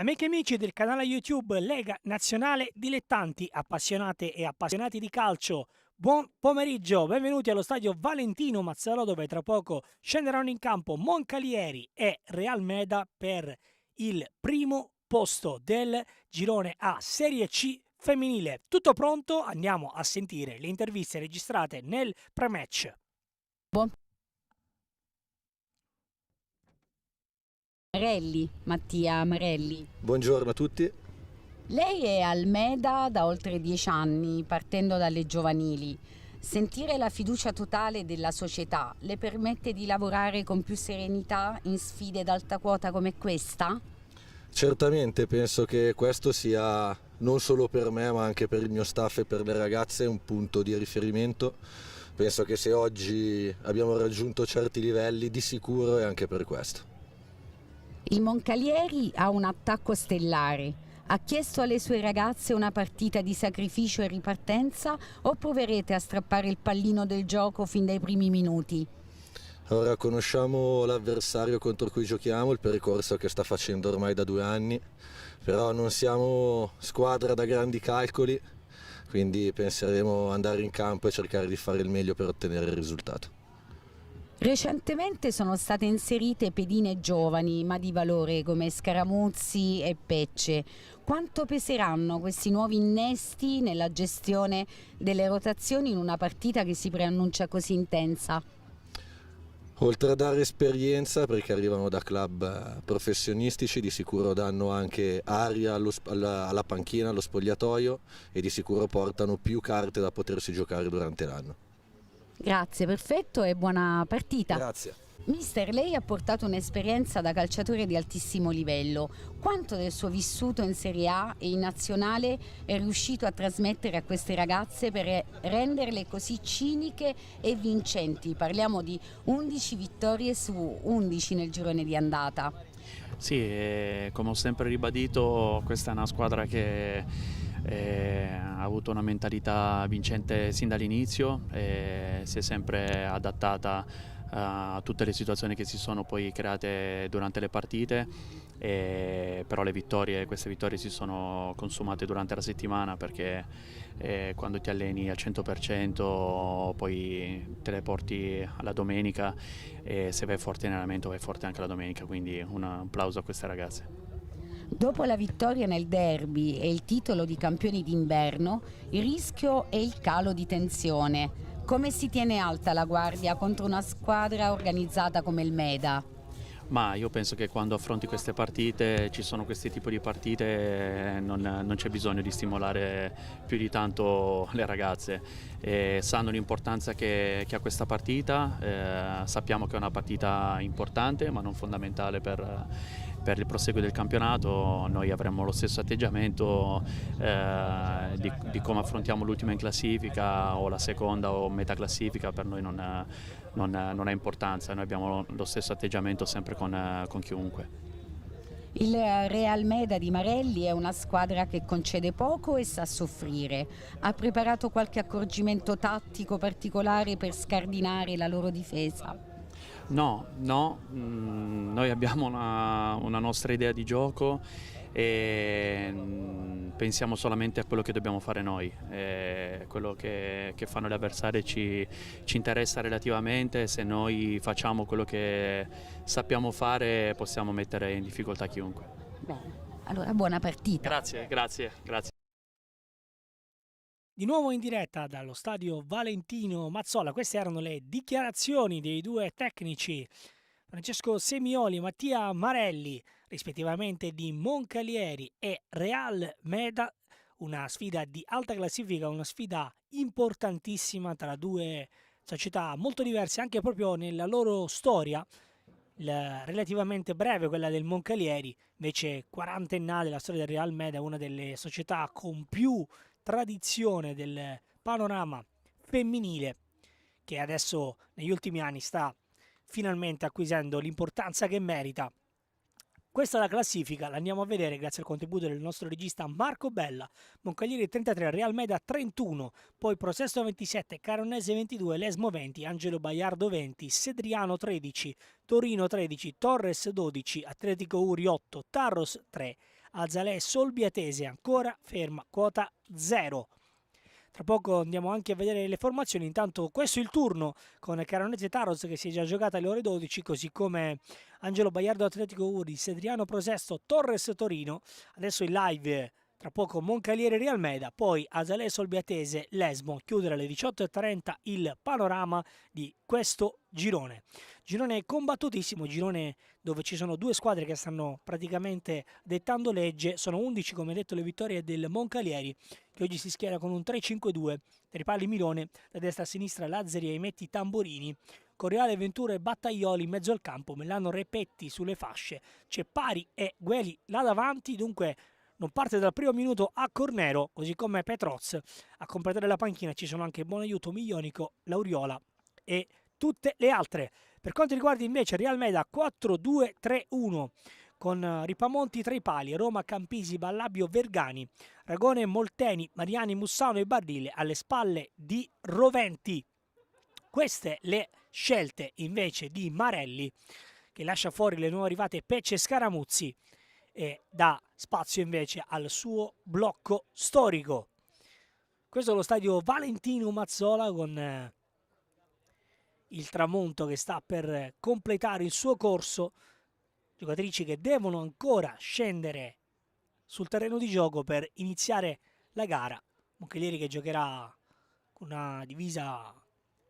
Amiche e amici del canale YouTube Lega Nazionale Dilettanti, appassionate e appassionati di calcio, buon pomeriggio, benvenuti allo stadio Valentino Mazzola dove tra poco scenderanno in campo Moncalieri e Real Meda per il primo posto del girone A Serie C femminile. Tutto pronto? Andiamo a sentire le interviste registrate nel pre-match. Mattia Marelli. Buongiorno a tutti. Lei è al Meda da oltre 10 anni, partendo dalle giovanili. Sentire la fiducia totale della società le permette di lavorare con più serenità in sfide d'alta quota come questa? Certamente penso che questo sia non solo per me ma anche per il mio staff e per le ragazze un punto di riferimento. Penso che se oggi abbiamo raggiunto certi livelli di sicuro è anche per questo. Il Moncalieri ha un attacco stellare. Ha chiesto alle sue ragazze una partita di sacrificio e ripartenza o proverete a strappare il pallino del gioco fin dai primi minuti? Ora conosciamo l'avversario contro cui giochiamo, il percorso che sta facendo ormai da 2 anni, però non siamo squadra da grandi calcoli, quindi penseremo andare in campo e cercare di fare il meglio per ottenere il risultato. Recentemente sono state inserite pedine giovani ma di valore come Scaramuzzi e Pecce. Quanto peseranno questi nuovi innesti nella gestione delle rotazioni in una partita che si preannuncia così intensa? Oltre a dare esperienza, perché arrivano da club professionistici, di sicuro danno anche aria alla panchina, allo spogliatoio e di sicuro portano più carte da potersi giocare durante l'anno. Grazie, perfetto e buona partita. Grazie. Mister, lei ha portato un'esperienza da calciatore di altissimo livello. Quanto del suo vissuto in Serie A e in Nazionale è riuscito a trasmettere a queste ragazze per renderle così ciniche e vincenti? Parliamo di 11 vittorie su 11 nel girone di andata. Sì, come ho sempre ribadito, questa è una squadra che ha avuto una mentalità vincente sin dall'inizio, si è sempre adattata a tutte le situazioni che si sono poi create durante le partite, però queste vittorie si sono consumate durante la settimana perché quando ti alleni al 100% poi te le porti alla domenica e se vai forte in allenamento vai forte anche la domenica, quindi un applauso a queste ragazze. Dopo la vittoria nel derby e il titolo di campioni d'inverno, il rischio è il calo di tensione. Come si tiene alta la guardia contro una squadra organizzata come il Meda? Ma io penso che quando affronti queste partite, ci sono questi tipi di partite, non c'è bisogno di stimolare più di tanto le ragazze. Sanno l'importanza che ha questa partita, sappiamo che è una partita importante ma non fondamentale per il proseguo del campionato. Noi avremo lo stesso atteggiamento di come affrontiamo l'ultima in classifica o la seconda o metà classifica, per noi non ha importanza, noi abbiamo lo stesso atteggiamento sempre con chiunque. Il Real Meda di Marelli è una squadra che concede poco e sa soffrire. Ha preparato qualche accorgimento tattico particolare per scardinare la loro difesa? No, noi abbiamo una nostra idea di gioco e pensiamo solamente a quello che dobbiamo fare noi. Quello che fanno gli avversari ci interessa relativamente. Se noi facciamo quello che sappiamo fare possiamo mettere in difficoltà chiunque. Bene, allora buona partita. Grazie. Di nuovo in diretta dallo stadio Valentino Mazzola, queste erano le dichiarazioni dei due tecnici Francesco Semioli e Mattia Marelli, rispettivamente di Moncalieri e Real Meda, una sfida di alta classifica, una sfida importantissima tra due società molto diverse anche proprio nella loro storia, relativamente breve quella del Moncalieri, invece quarantennale la storia del Real Meda, una delle società con più tradizione del panorama femminile che adesso negli ultimi anni sta finalmente acquisendo l'importanza che merita. Questa è la classifica, la andiamo a vedere grazie al contributo del nostro regista Marco Bella. Moncalieri 33, Real Meda 31, poi Prosesto 27, Caronese 22, Lesmo 20, Angelo Baiardo 20, Sedriano 13, Torino 13, Torres 12, Atletico Uri 8, Tarros 3, Azalea Solbiatese ancora ferma, quota 0. Tra poco andiamo anche a vedere le formazioni, intanto questo è il turno con Caronese Taros che si è già giocata alle ore 12, così come Angelo Baiardo Atletico Udis, Adriano Prosesto Torres Torino, adesso in live tra poco Moncalieri Real Meda, poi Azalea Solbiatese Lesmo, chiudere alle 18:30 il panorama di questo girone. Girone combattutissimo, girone dove ci sono due squadre che stanno praticamente dettando legge, sono 11 come detto le vittorie del Moncalieri che oggi si schiera con un 3-5-2, Tripalli Milone, da destra a sinistra Lazzari e Metti Tamborini, Correale Ventura e Battaglioli in mezzo al campo, Mellano Repetti sulle fasce, c'è Pari e Gueli là davanti, dunque non parte dal primo minuto a Cornero, così come Petroz. A completare la panchina ci sono anche Buonaiuto, Miglionico, Lauriola e tutte le altre. Per quanto riguarda invece Real Meda 4-2-3-1 con Ripamonti tra i pali, Roma, Campisi, Ballabio, Vergani, Ragone, Molteni, Mariani, Mussano e Bardile alle spalle di Roventi. Queste le scelte invece di Marelli che lascia fuori le nuove arrivate Pecce e Scaramuzzi e dà spazio invece al suo blocco storico. Questo è lo stadio Valentino Mazzola con il tramonto che sta per completare il suo corso, giocatrici che devono ancora scendere sul terreno di gioco per iniziare la gara. Moncalieri che giocherà con una divisa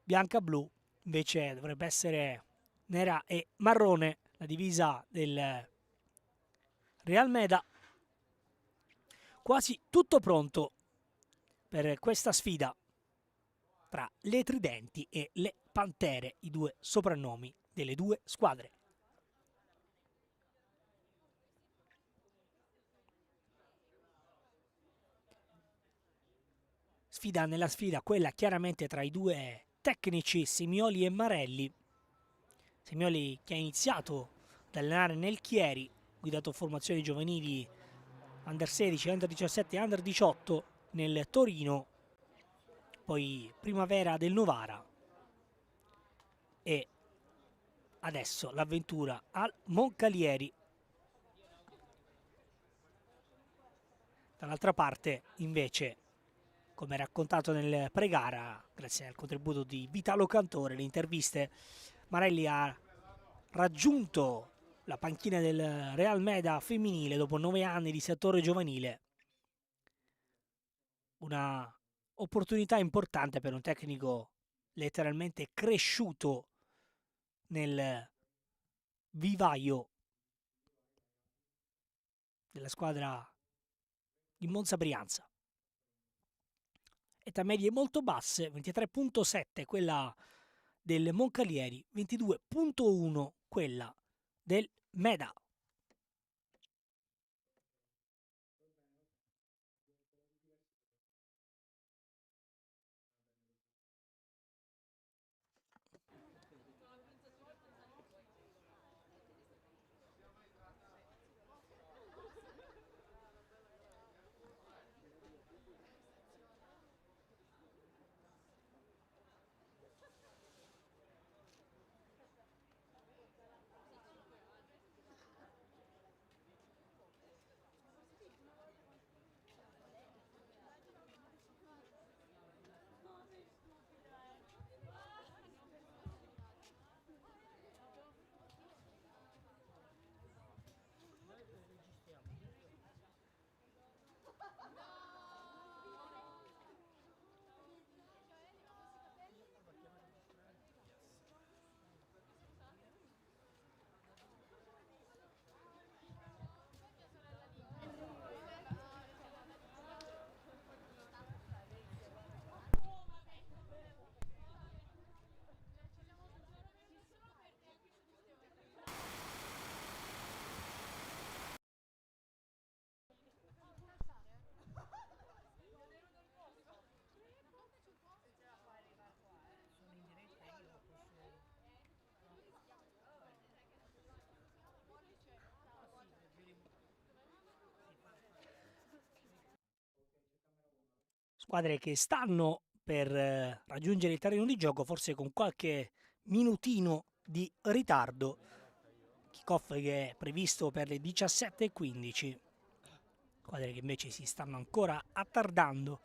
bianca-blu, invece dovrebbe essere nera e marrone la divisa del Real Meda. Quasi tutto pronto per questa sfida tra le Tridenti e le Pantere, i due soprannomi delle due squadre. Sfida nella sfida, quella chiaramente tra i due tecnici Simioli e Marelli. Simioli che ha iniziato ad allenare nel Chieri, guidato formazioni giovanili Under 16, Under 17 e Under 18 nel Torino, poi Primavera del Novara e adesso l'avventura al Moncalieri. Dall'altra parte invece, come raccontato nel pre-gara, grazie al contributo di Vitalo Cantore, le interviste, Marelli ha raggiunto la panchina del Real Meda femminile dopo 9 anni di settore giovanile. Una opportunità importante per un tecnico letteralmente cresciuto nel vivaio della squadra di Monza Brianza. Età medie molto basse, 23.7 quella del Moncalieri, 22.1 quella del Meda. Squadre che stanno per raggiungere il terreno di gioco, forse con qualche minutino di ritardo. Kickoff che è previsto per le 17:15. squadre che invece si stanno ancora attardando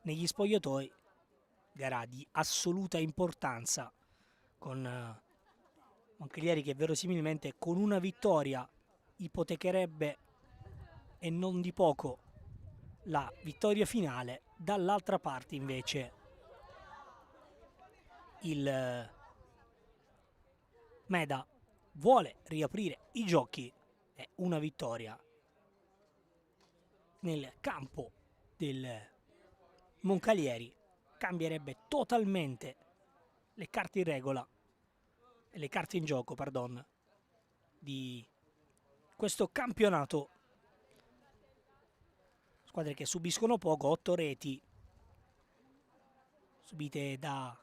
negli spogliatoi, gara di assoluta importanza con Moncalieri che verosimilmente con una vittoria ipotecherebbe e non di poco la vittoria finale. Dall'altra parte invece il Meda vuole riaprire i giochi e una vittoria nel campo del Moncalieri cambierebbe totalmente le carte in regola, le carte in gioco, pardon, di questo campionato. Squadre che subiscono poco, 8 reti subite da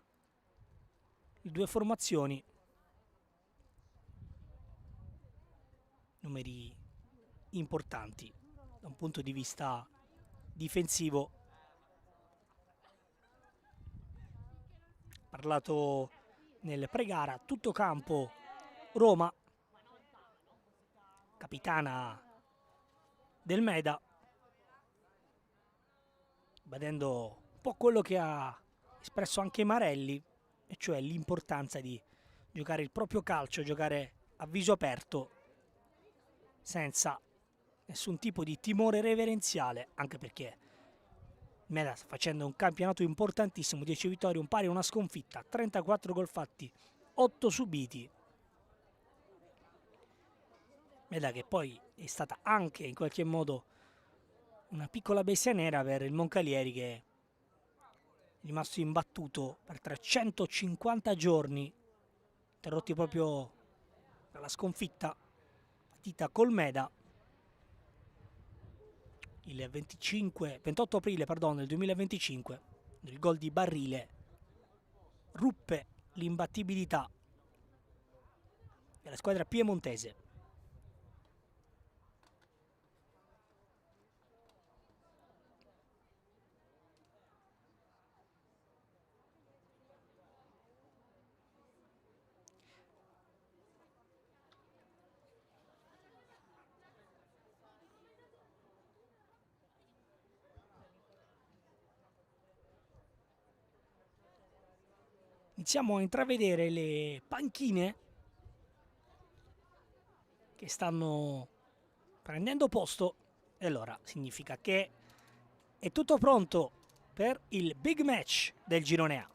le due formazioni, numeri importanti da un punto di vista difensivo. Parlato nel pre-gara, tutto campo Roma, capitana del Meda, badendo un po' quello che ha espresso anche Marelli, e cioè l'importanza di giocare il proprio calcio, giocare a viso aperto, senza nessun tipo di timore reverenziale, anche perché Meda sta facendo un campionato importantissimo, 10 vittorie, un pari e una sconfitta, 34 gol fatti, 8 subiti. Meda che poi è stata anche in qualche modo una piccola bestia nera per il Moncalieri, che è rimasto imbattuto per 350 giorni, interrotti proprio dalla sconfitta partita col Meda il 28 aprile del 2025. Il gol di Barrile ruppe l'imbattibilità della squadra piemontese. Iniziamo a intravedere le panchine che stanno prendendo posto, e allora significa che è tutto pronto per il big match del girone A.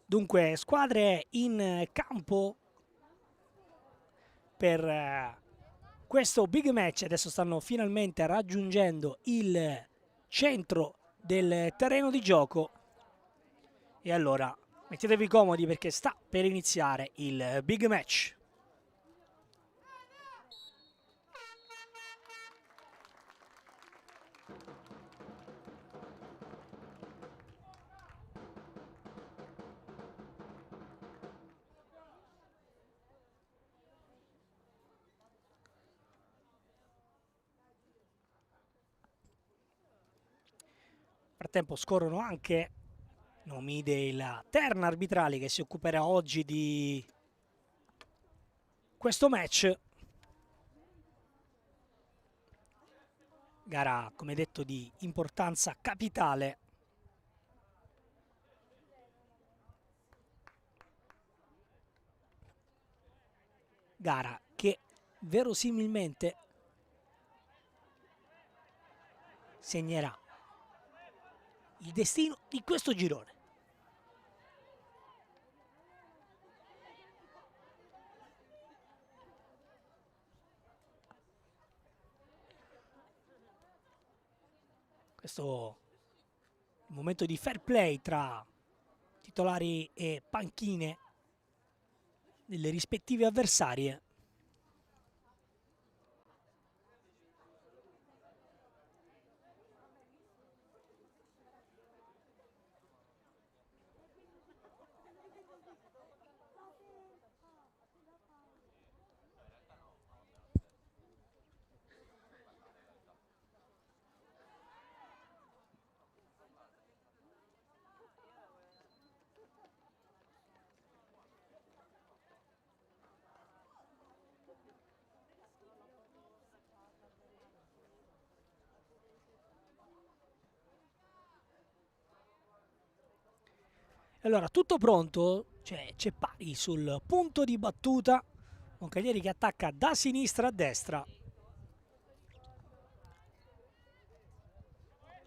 Dunque, squadre in campo per questo big match. Adesso stanno finalmente raggiungendo il centro del terreno di gioco, e allora Mettetevi comodi perché sta per iniziare il big match. Nel frattempo scorrono anche nomi della terna arbitrale che si occuperà oggi di questo match. Gara, come detto, di importanza capitale. Gara che verosimilmente segnerà il destino di questo girone. Questo è il momento di fair play tra titolari e panchine delle rispettive avversarie. Allora, tutto pronto, c'è Ceppari sul punto di battuta, Moncalieri che attacca da sinistra a destra.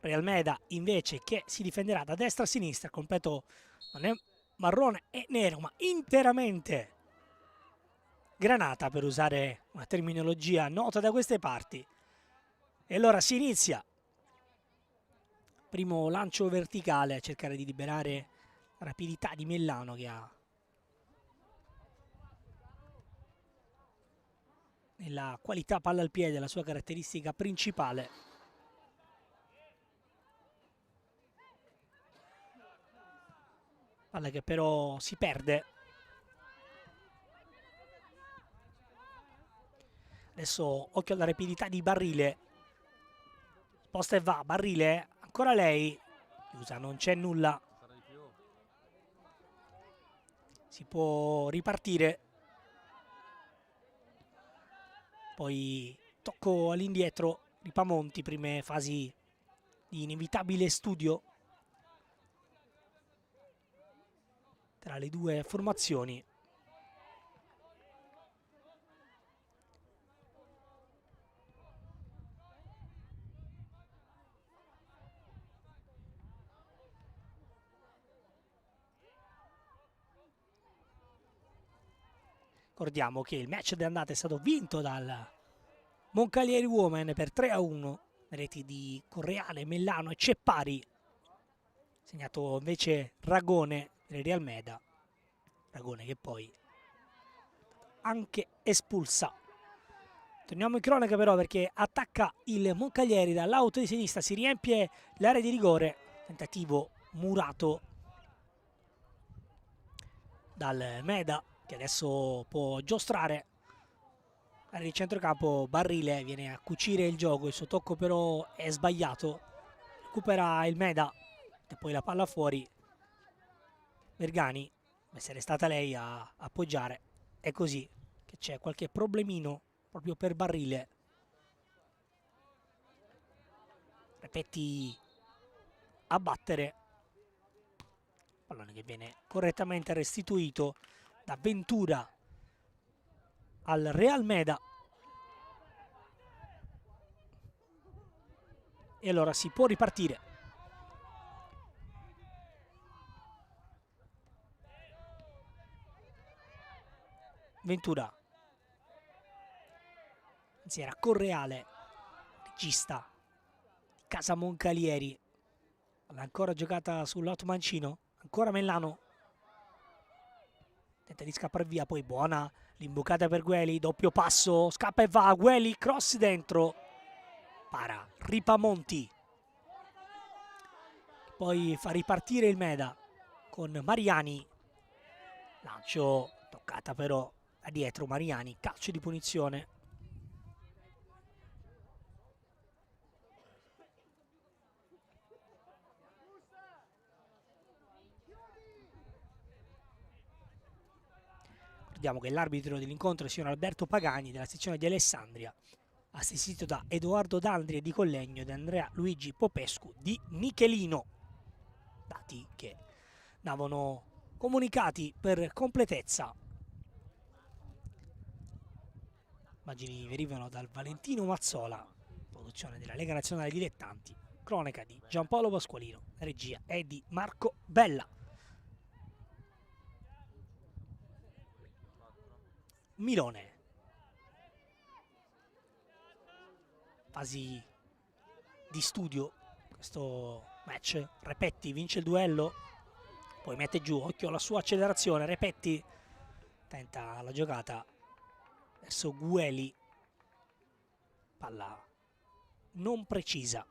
Realmeda invece che si difenderà da destra a sinistra, completo non è marrone e nero, ma interamente granata, per usare una terminologia nota da queste parti. E allora si inizia. Primo lancio verticale a cercare di liberare la rapidità di Mellano, che ha nella qualità palla al piede la sua caratteristica principale. Palla che però si perde. Adesso occhio alla rapidità di Barrile. Sposta e va, Barrile, ancora lei. Chiusa, non c'è nulla. Si può ripartire. Poi tocco all'indietro di Pamonti, prime fasi di inevitabile studio tra le due formazioni. Ricordiamo che il match di andata è stato vinto dal Moncalieri Women per 3-1, reti di Correale, Mellano e Ceppari, segnato invece Ragone del Realmeda, Ragone che poi anche espulsa. Torniamo in cronaca però, perché attacca il Moncalieri dall'auto di sinistra, si riempie l'area di rigore, tentativo murato dal Meda, che adesso può giostrare. Area di centrocampo, Barrile viene a cucire il gioco, il suo tocco però è sbagliato, recupera il Meda e poi la palla fuori. Vergani, deve essere stata lei a appoggiare, è così che c'è qualche problemino proprio per Barrile. Repetti a battere, pallone che viene correttamente restituito da Ventura al Realmeda. E allora si può ripartire. Ventura, anzi era Correale, regista di casa Moncalieri. L'ha ancora giocata sul lato mancino, ancora Mellano, tenta di scappare via, poi buona l'imbucata per Gueli, doppio passo, scappa e va, Gueli, cross dentro, para, Ripamonti, poi fa ripartire il Meda con Mariani, lancio toccata però da dietro Mariani, calcio di punizione. Ricordiamo che l'arbitro dell'incontro è il signor Alberto Pagani della sezione di Alessandria, assistito da Edoardo D'Andria di Collegno e da Andrea Luigi Popescu di Michelino. Dati che andavano comunicati per completezza. Immagini derivano dal Valentino Mazzola, produzione della Lega Nazionale Dilettanti, cronaca di Giampaolo Pasqualino, regia è di Marco Bella. Milone, fasi di studio questo match. Repetti vince il duello, poi mette giù, occhio alla sua accelerazione. Repetti tenta la giocata verso Gueli, palla non precisa.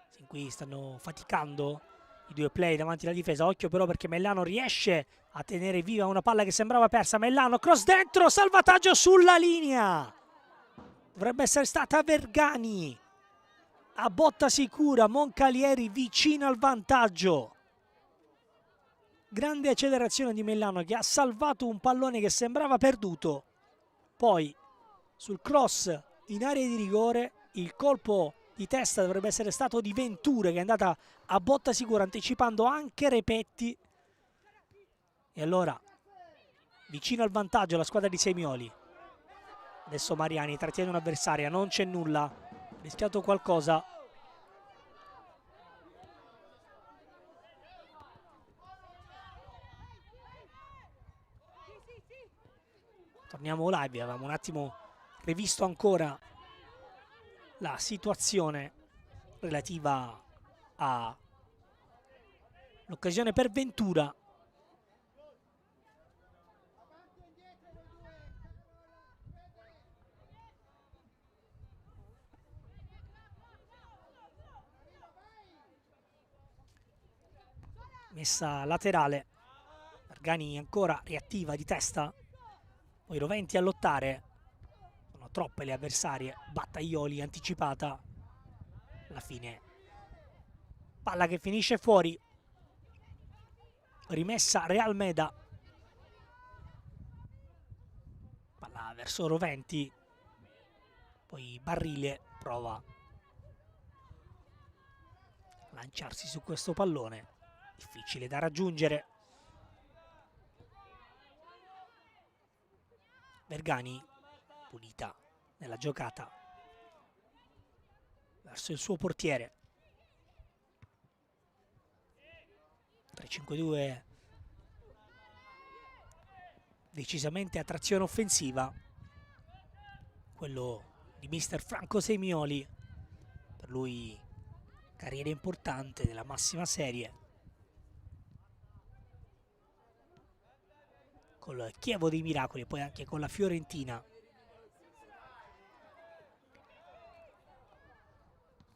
Sin qui stanno faticando i due play davanti alla difesa, occhio però perché Mellano riesce a tenere viva una palla che sembrava persa. Mellano, cross dentro, salvataggio sulla linea, dovrebbe essere stata Vergani, a botta sicura Moncalieri vicino al vantaggio. Grande accelerazione di Mellano che ha salvato un pallone che sembrava perduto. Poi sul cross in area di rigore il colpo di testa dovrebbe essere stato di Venture, che è andata a botta sicura anticipando anche Repetti. E allora vicino al vantaggio la squadra di Semioli. Adesso Mariani trattiene un'avversaria, non c'è nulla, ha rischiato qualcosa. Torniamo live, avevamo un attimo rivisto ancora la situazione relativa all'occasione per Ventura. Messa laterale, Vergani ancora riattiva di testa, poi Roventi a lottare. Sono troppe le avversarie, Battaglioli anticipata, alla fine palla che finisce fuori, rimessa Real Meda, palla verso Roventi, poi Barrile prova a lanciarsi su questo pallone, difficile da raggiungere. Vergani, pulita nella giocata verso il suo portiere. 3-5-2 decisamente a trazione offensiva, quello di mister Franco Semioli, per lui carriera importante nella massima serie col Chievo dei Miracoli e poi anche con la Fiorentina.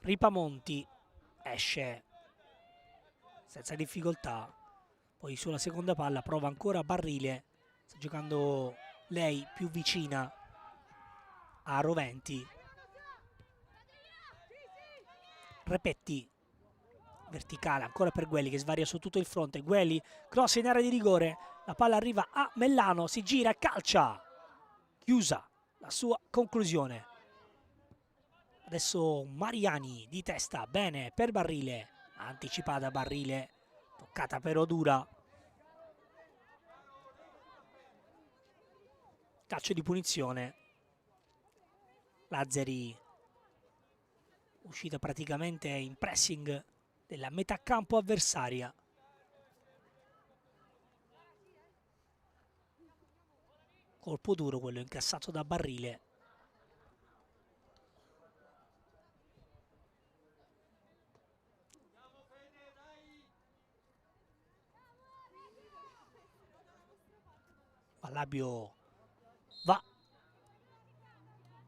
Ripamonti esce senza difficoltà, poi sulla seconda palla prova ancora Barrile, sta giocando lei più vicina a Roventi. Repetti, verticale ancora per Gueli che svaria su tutto il fronte. Gueli, cross in area di rigore, la palla arriva a Mellano, si gira e calcia, chiusa la sua conclusione. Adesso Mariani di testa, bene per Barrile, anticipata Barrile, toccata però dura. Calcio di punizione, Lazzari uscita praticamente in pressing della metà campo avversaria. Colpo duro quello incassato da Barrile. Ballabio va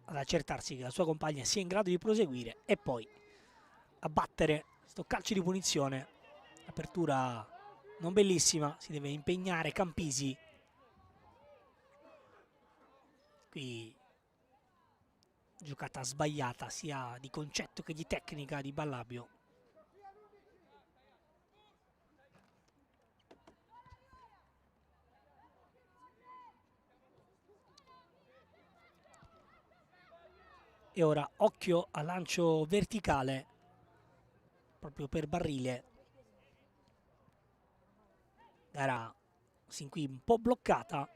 ad accertarsi che la sua compagna sia in grado di proseguire e poi a battere sto calcio di punizione. Apertura non bellissima, si deve impegnare Campisi. Qui giocata sbagliata sia di concetto che di tecnica di Ballabio. E ora occhio al lancio verticale proprio per Barrile. Gara sin qui un po' bloccata,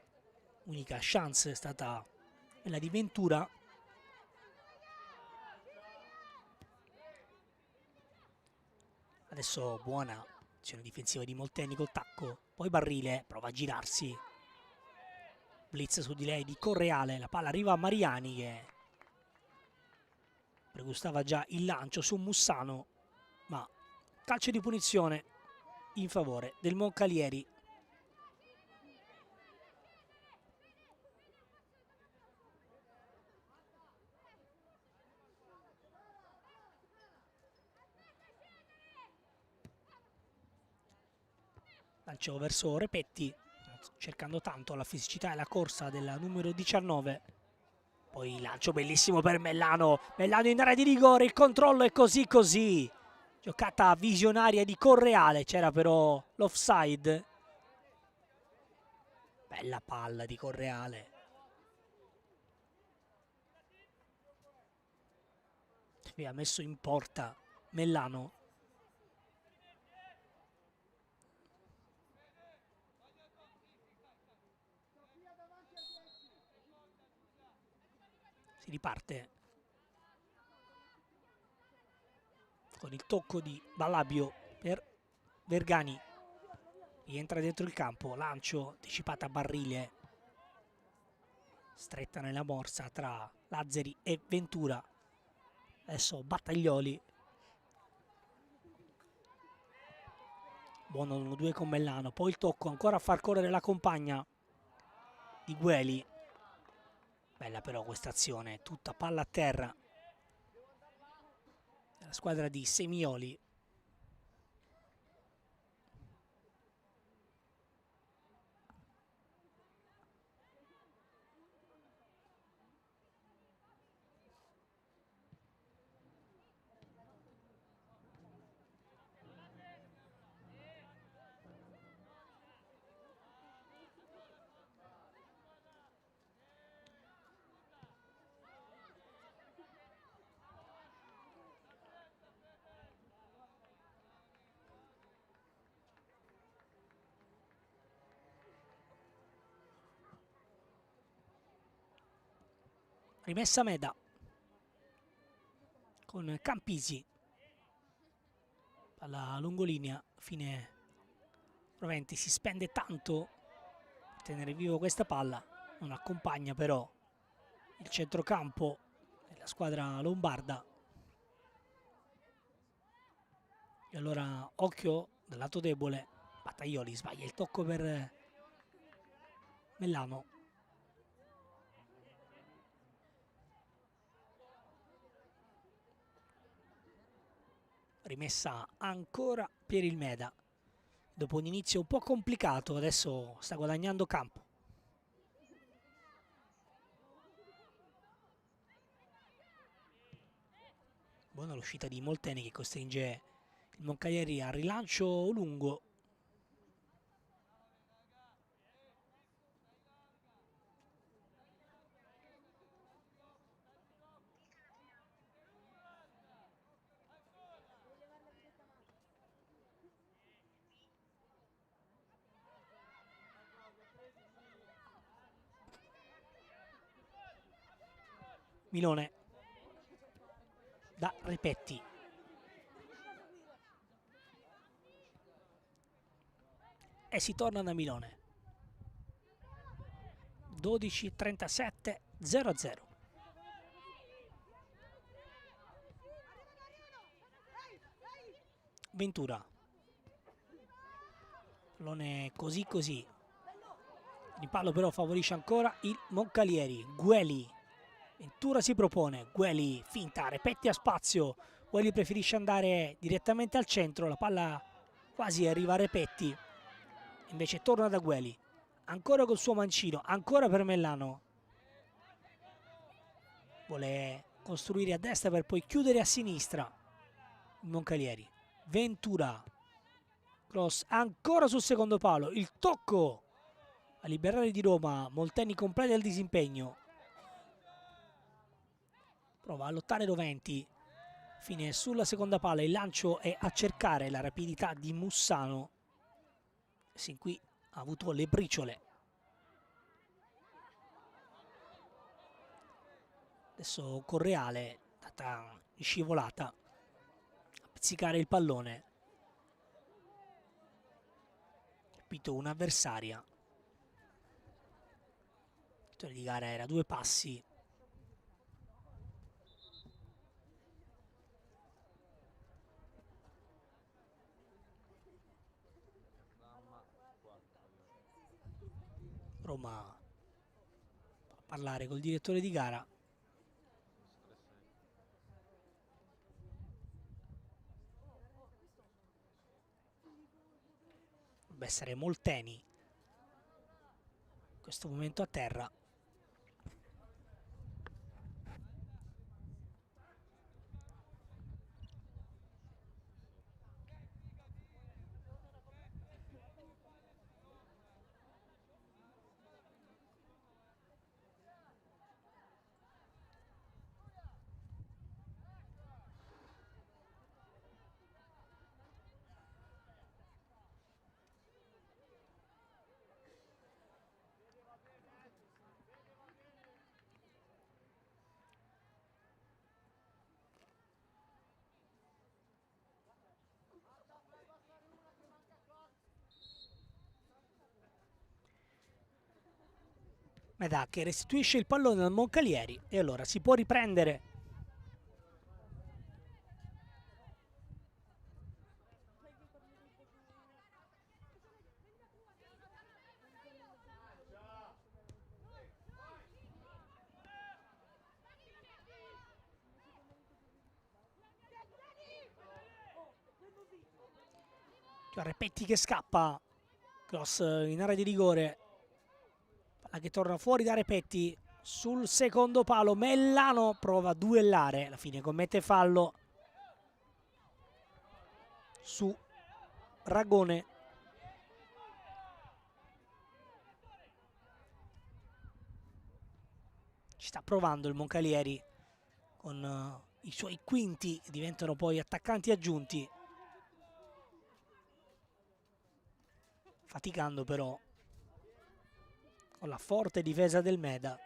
unica chance è stata quella di Ventura. Adesso buona azione difensiva di Molteni col tacco, poi Barrile prova a girarsi, blitz su di lei di Correale, la palla arriva a Mariani che pregustava già il lancio su Mussano, ma calcio di punizione in favore del Moncalieri. Lancio verso Repetti, cercando tanto la fisicità e la corsa del numero 19. Poi lancio bellissimo per Mellano. Mellano in area di rigore, il controllo è così così. Giocata visionaria di Correale, c'era però l'offside. Bella palla di Correale. Vi ha messo in porta Mellano. Si riparte con il tocco di Ballabio per Vergani. Rientra dentro il campo, lancio anticipata a Barrile. Stretta nella morsa tra Lazzari e Ventura. Adesso Battaglioli. Buono 1-2 con Mellano. Poi il tocco ancora a far correre la compagna di Gueli. Bella però questa azione, tutta palla a terra. La squadra di Semioli. Rimessa Meda con Campisi, alla lungolinea, fine Proventi si spende tanto per tenere vivo questa palla, non accompagna però il centrocampo della squadra lombarda. E allora occhio dal lato debole, Battaglioli sbaglia il tocco per Mellano. Rimessa ancora per il Meda. Dopo un inizio un po' complicato, adesso sta guadagnando campo. Buona l'uscita di Molteni che costringe il Moncalieri al rilancio lungo. Milone da Repetti. E si torna da Milone. 12:37, 0-0. Ventura. Pallone così così. Il palo però favorisce ancora il Moncalieri. Gueli, Ventura si propone, Gueli finta, Repetti a spazio, Gueli preferisce andare direttamente al centro, la palla quasi arriva a Repetti, invece torna da Gueli, ancora col suo mancino, ancora per Mellano, vuole costruire a destra per poi chiudere a sinistra il Moncalieri. Ventura, cross ancora sul secondo palo, il tocco a liberare di Roma, Molteni completa il disimpegno, prova a lottare Roventi, fine sulla seconda palla, il lancio è a cercare la rapidità di Mussano, sin qui ha avuto le briciole. Adesso Correale, data scivolata, a pizzicare il pallone, colpito un'avversaria. La vittoria di gara era 2 passi. Roma a parlare col direttore di gara. Dovrebbe essere Molteni in questo momento a terra. Medà che restituisce il pallone al Moncalieri e allora si può riprendere. Repetti che scappa, cross in area di rigore, palla che torna fuori da Repetti sul secondo palo, Mellano prova a duellare, alla fine commette fallo su Ragone. Ci sta provando il Moncalieri con i suoi quinti, diventano poi attaccanti aggiunti, faticando però con la forte difesa del Meda.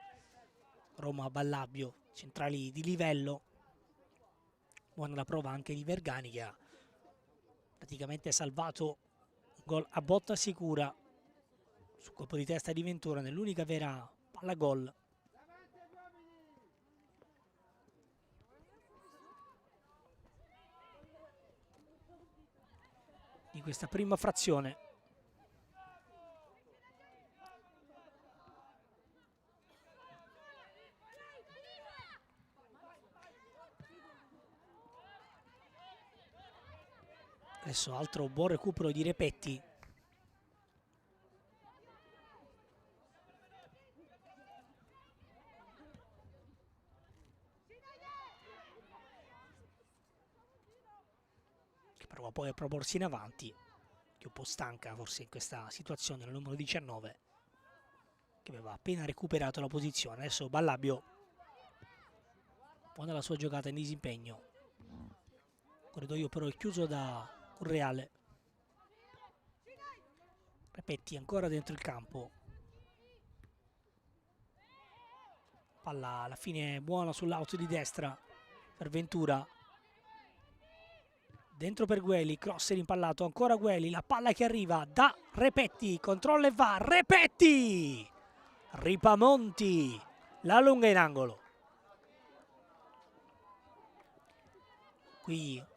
Roma Ballabbio, centrali di livello, buona la prova anche di Vergani che ha praticamente salvato un gol a botta sicura sul colpo di testa di Ventura nell'unica vera palla gol. Di questa prima frazione. Adesso altro buon recupero di Repetti. Che prova poi a proporsi in avanti. Che è un po' stanca forse in questa situazione, il numero 19. Che aveva appena recuperato la posizione. Adesso Ballabbio. Buona la sua giocata in disimpegno. Corridoio però è chiuso da Correale. Repetti ancora dentro il campo. Palla alla fine buona sull'out di destra per Ventura. Dentro per Gueli, cross rimpallato, ancora Gueli, la palla che arriva da Repetti, controlla e va, Repetti! Ripamonti, la lunga in angolo. Qui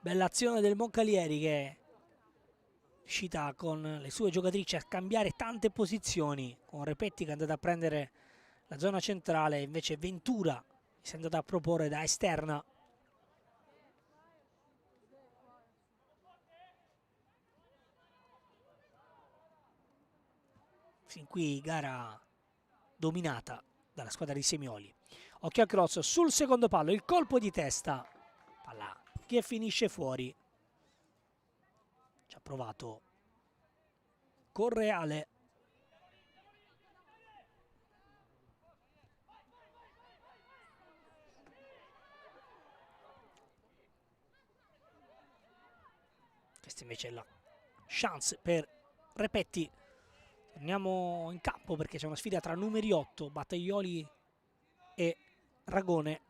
bella azione del Moncalieri che riuscita con le sue giocatrici a cambiare tante posizioni, con Repetti che è andata a prendere la zona centrale, invece Ventura si è andata a proporre da esterna. Fin qui gara dominata dalla squadra di Semioli. Occhio al cross sul secondo palo, il colpo di testa, palla che finisce fuori. Ci ha provato Correale. Questa invece è la chance per Repetti. Torniamo in campo perché c'è una sfida tra numeri 8, Battaglioli e Ragone.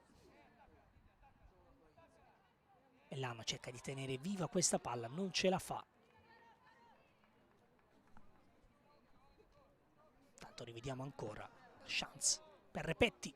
Mellano cerca di tenere viva questa palla, non ce la fa. Tanto rivediamo ancora la chance per Repetti.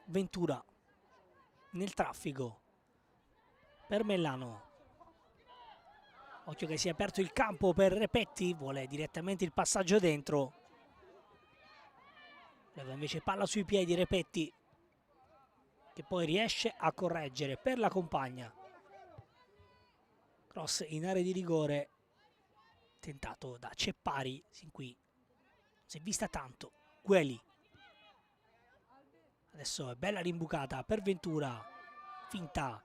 Ventura nel traffico per Mellano. Occhio che si è aperto il campo per Repetti, vuole direttamente il passaggio dentro. Leva invece palla sui piedi Repetti, che poi riesce a correggere per la compagna. Cross in area di rigore tentato da Ceppari, sin qui si è vista tanto. Gueli. Adesso è bella rimbucata per Ventura, finta,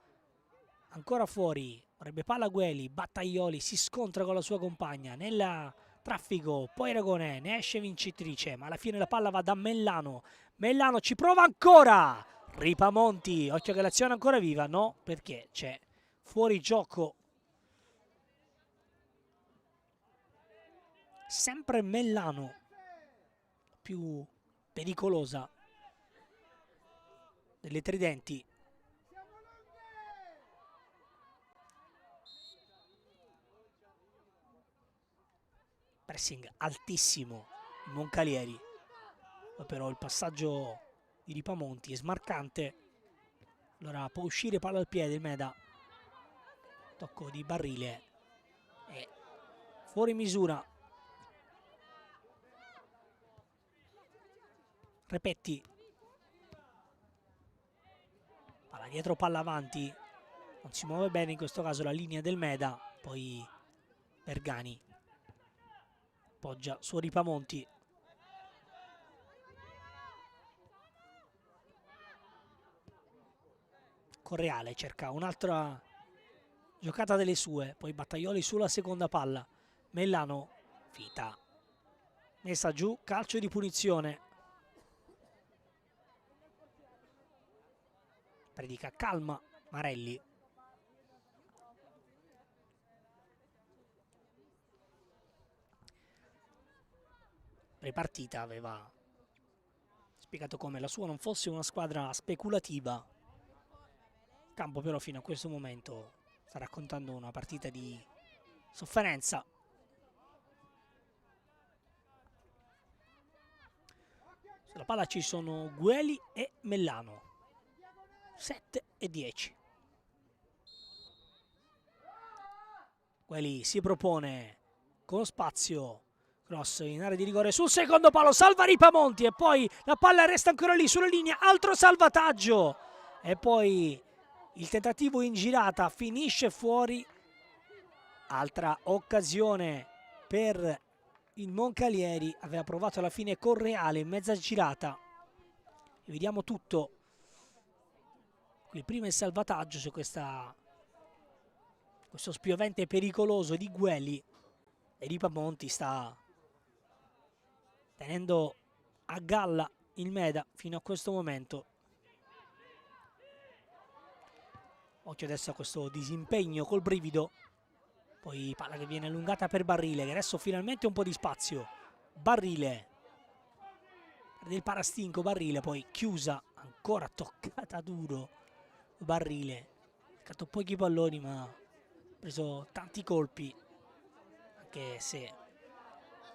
ancora fuori, vorrebbe palla Gueli, Battaglioli si scontra con la sua compagna nel traffico, poi Ragone ne esce vincitrice, ma alla fine la palla va da Mellano. Mellano ci prova ancora, Ripamonti, occhio che l'azione è ancora viva, no, perché c'è fuori gioco. Sempre Mellano, più pericolosa delle tridenti. Pressing altissimo Moncalieri, poi però il passaggio di Ripamonti è smarcante, allora può uscire palla al piede il Meda, tocco di Barrile e fuori misura. Repetti, palla dietro, palla avanti, non si muove bene in questo caso la linea del Meda, poi Bergani appoggia su Ripamonti. Correale cerca un'altra giocata delle sue, poi Battaglioli sulla seconda palla. Mellano, Fita, messa giù, calcio di punizione. Predica calma Marelli. Prepartita aveva spiegato come la sua non fosse una squadra speculativa. Il campo però fino a questo momento sta raccontando una partita di sofferenza. Sulla palla ci sono Gueli e Mellano. 7 e 10. Gueli si propone con spazio. Cross in area di rigore sul secondo palo, salva Ripamonti e poi la palla resta ancora lì sulla linea, altro salvataggio e poi il tentativo in girata finisce fuori. Altra occasione per il Moncalieri, aveva provato alla fine Correale in mezza girata. E vediamo tutto. Qui prima il salvataggio su questo spiovente pericoloso di Gueli. e Ripamonti sta tenendo a galla il Meda fino a questo momento. Occhio adesso a questo disimpegno col brivido. Poi palla che viene allungata per Barrile, che adesso finalmente un po' di spazio. Barrile del parastinco, Barrile poi chiusa, ancora toccata duro. Barrile ha toccato pochi palloni ma ha preso tanti colpi, anche se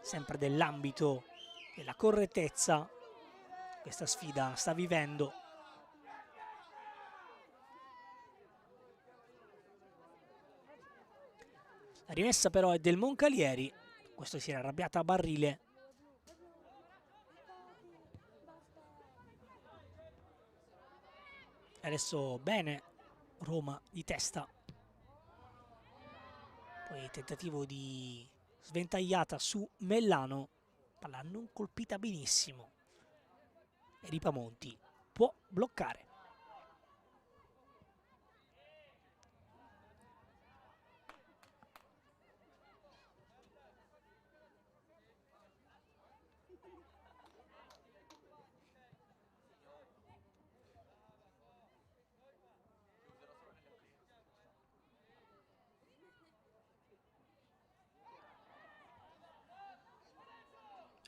sempre dell'ambito della correttezza questa sfida sta vivendo. La rimessa però è del Moncalieri, questo si era arrabbiata a Barrile. Adesso bene Roma di testa, poi tentativo di sventagliata su Mellano, palla non colpita benissimo e Ripamonti può bloccare.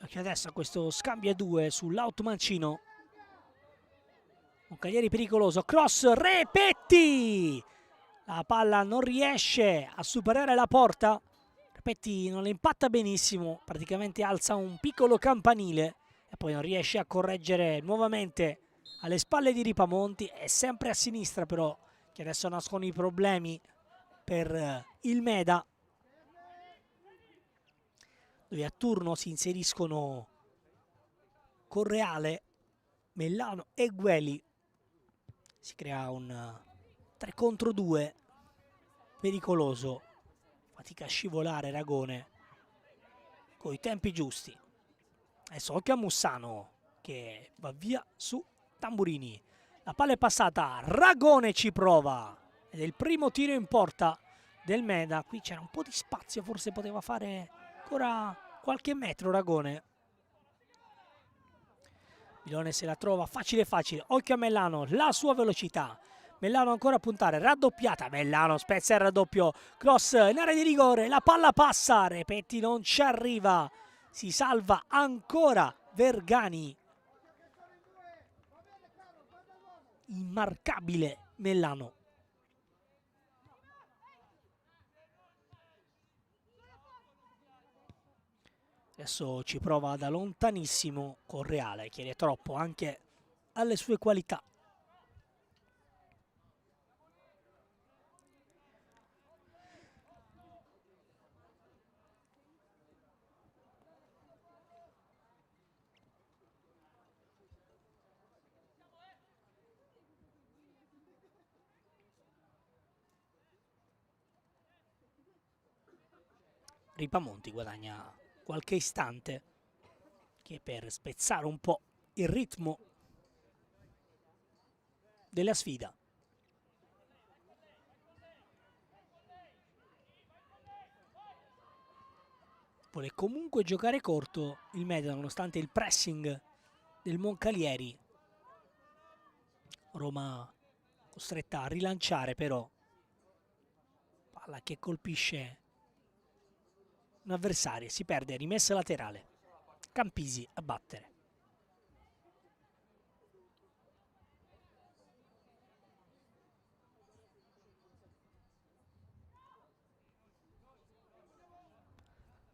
Occhio adesso a questo scambio a due sull'auto Mancino. Moncalieri pericoloso, cross, Repetti! La palla non riesce a superare la porta. Repetti non la impatta benissimo, praticamente alza un piccolo campanile e poi non riesce a correggere nuovamente alle spalle di Ripamonti. È sempre a sinistra però che adesso nascono i problemi per il Meda, dove a turno si inseriscono Correale, Mellano e Gueli. Si crea un 3 contro 2 pericoloso, fatica a scivolare Ragone con i tempi giusti. Adesso occhio a Mussano che va via su Tamburini. La palla è passata, Ragone ci prova ed è il primo tiro in porta del Meda. Qui c'era un po' di spazio, forse poteva fare ancora qualche metro Ragone. Milone se la trova facile facile, occhio a Mellano, la sua velocità. Mellano ancora a puntare, raddoppiata, Mellano spezza il raddoppio, cross in area di rigore, la palla passa, Repetti non ci arriva, si salva ancora Vergani. Immarcabile Mellano. Adesso ci prova da lontanissimo Correale, chiede troppo anche alle sue qualità. Ripamonti guadagna qualche istante che per spezzare un po' il ritmo della sfida. Vuole comunque giocare corto il Meda nonostante il pressing del Moncalieri. Roma costretta a rilanciare però. Palla che colpisce un avversario, si perde, rimessa laterale. Campisi a battere.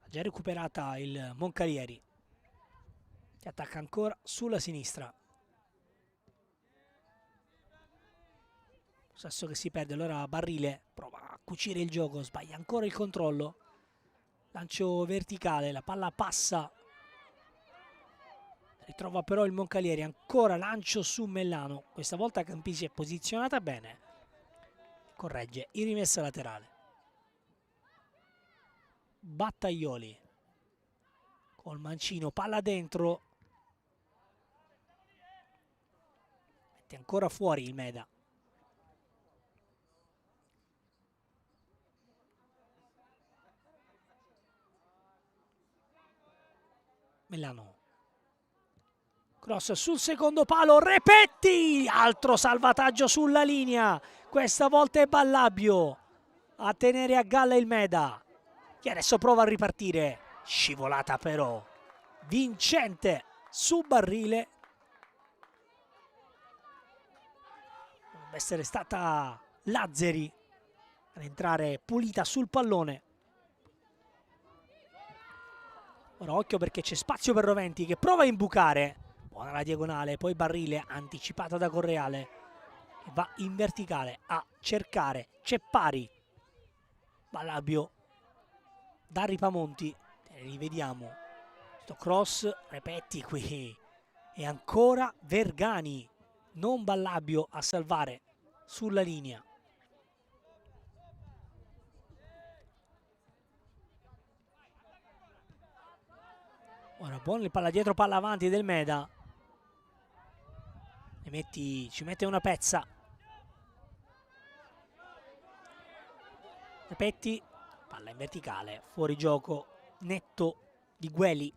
Ha già recuperata il Moncalieri, che attacca ancora sulla sinistra. Possesso che si perde, allora Barrile prova a cucire il gioco, sbaglia ancora il controllo. Lancio verticale, la palla passa. Ritrova però il Moncalieri, ancora lancio su Mellano. Questa volta Campisi è posizionata bene. Corregge in rimessa laterale. Battaglioli. Col mancino, palla dentro. Mette ancora fuori il Meda. Mellano. Cross sul secondo palo, Repetti! Altro salvataggio sulla linea. Questa volta è Ballabio a tenere a galla il Meda, che adesso prova a ripartire. Scivolata però vincente su Barrile. Dovrebbe essere stata Lazzeri ad entrare pulita sul pallone. Ora occhio perché c'è spazio per Roventi che prova a imbucare. Buona la diagonale, poi Barrile anticipata da Correale che va in verticale a cercare. C'è pari. Ballabio da Ripamonti. Rivediamo. Sto cross, Repetti qui. E ancora Vergani. Non Ballabio a salvare sulla linea. Ora buono il palla dietro, palla avanti del Meda. Ci mette una pezza. Repetti, palla in verticale, fuori gioco netto di Gueli.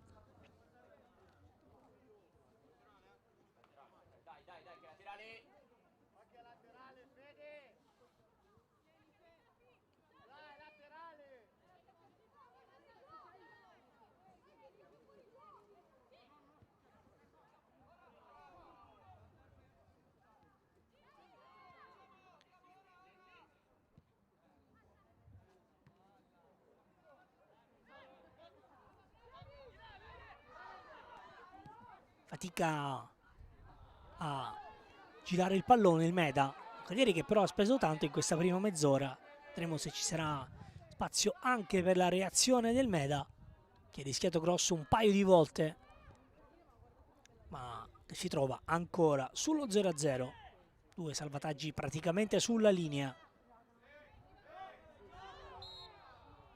Fatica a girare il pallone il Meda. Corriere che però ha speso tanto in questa prima mezz'ora. Vedremo se ci sarà spazio anche per la reazione del Meda, che ha rischiato grosso un paio di volte, ma si trova ancora sullo 0-0. Due salvataggi praticamente sulla linea.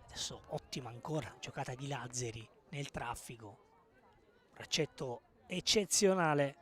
Adesso ottima ancora giocata di Lazzeri nel traffico. Braccetto eccezionale.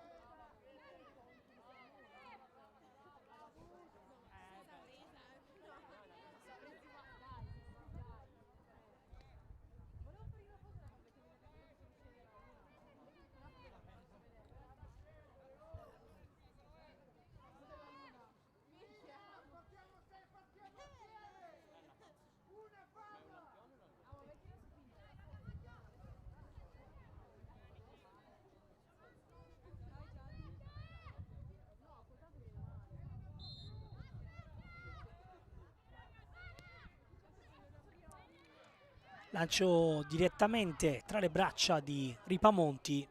Lancio direttamente tra le braccia di Ripamonti,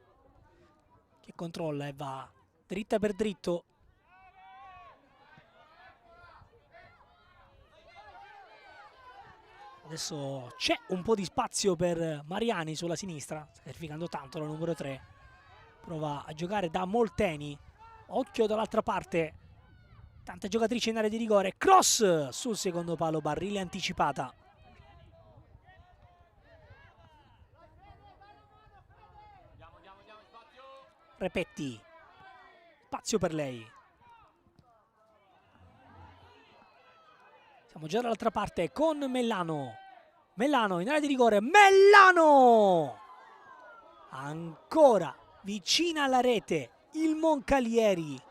che controlla e va dritta per dritto. Adesso c'è un po' di spazio per Mariani sulla sinistra, sacrificando tanto la numero 3. Prova a giocare da Molteni. Occhio dall'altra parte. Tante giocatrici in area di rigore. Cross sul secondo palo, Barrile anticipata. Repetti, spazio per lei. Siamo già dall'altra parte con Mellano. Mellano in area di rigore. Mellano! Ancora vicina alla rete il Moncalieri.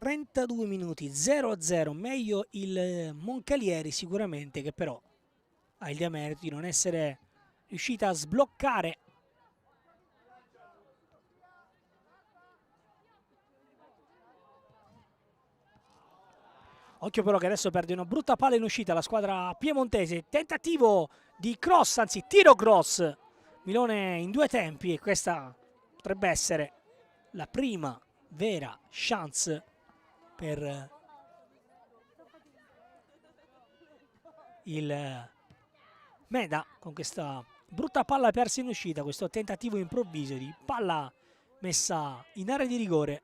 32 minuti 0-0, meglio il Moncalieri sicuramente, che però ha il demerito di non essere riuscita a sbloccare. Occhio però che adesso perde una brutta palla in uscita la squadra piemontese. Tentativo di cross, anzi tiro cross. Milone in due tempi, e questa potrebbe essere la prima vera chance per il Meda, con questa brutta palla persa in uscita, questo tentativo improvviso di palla messa in area di rigore.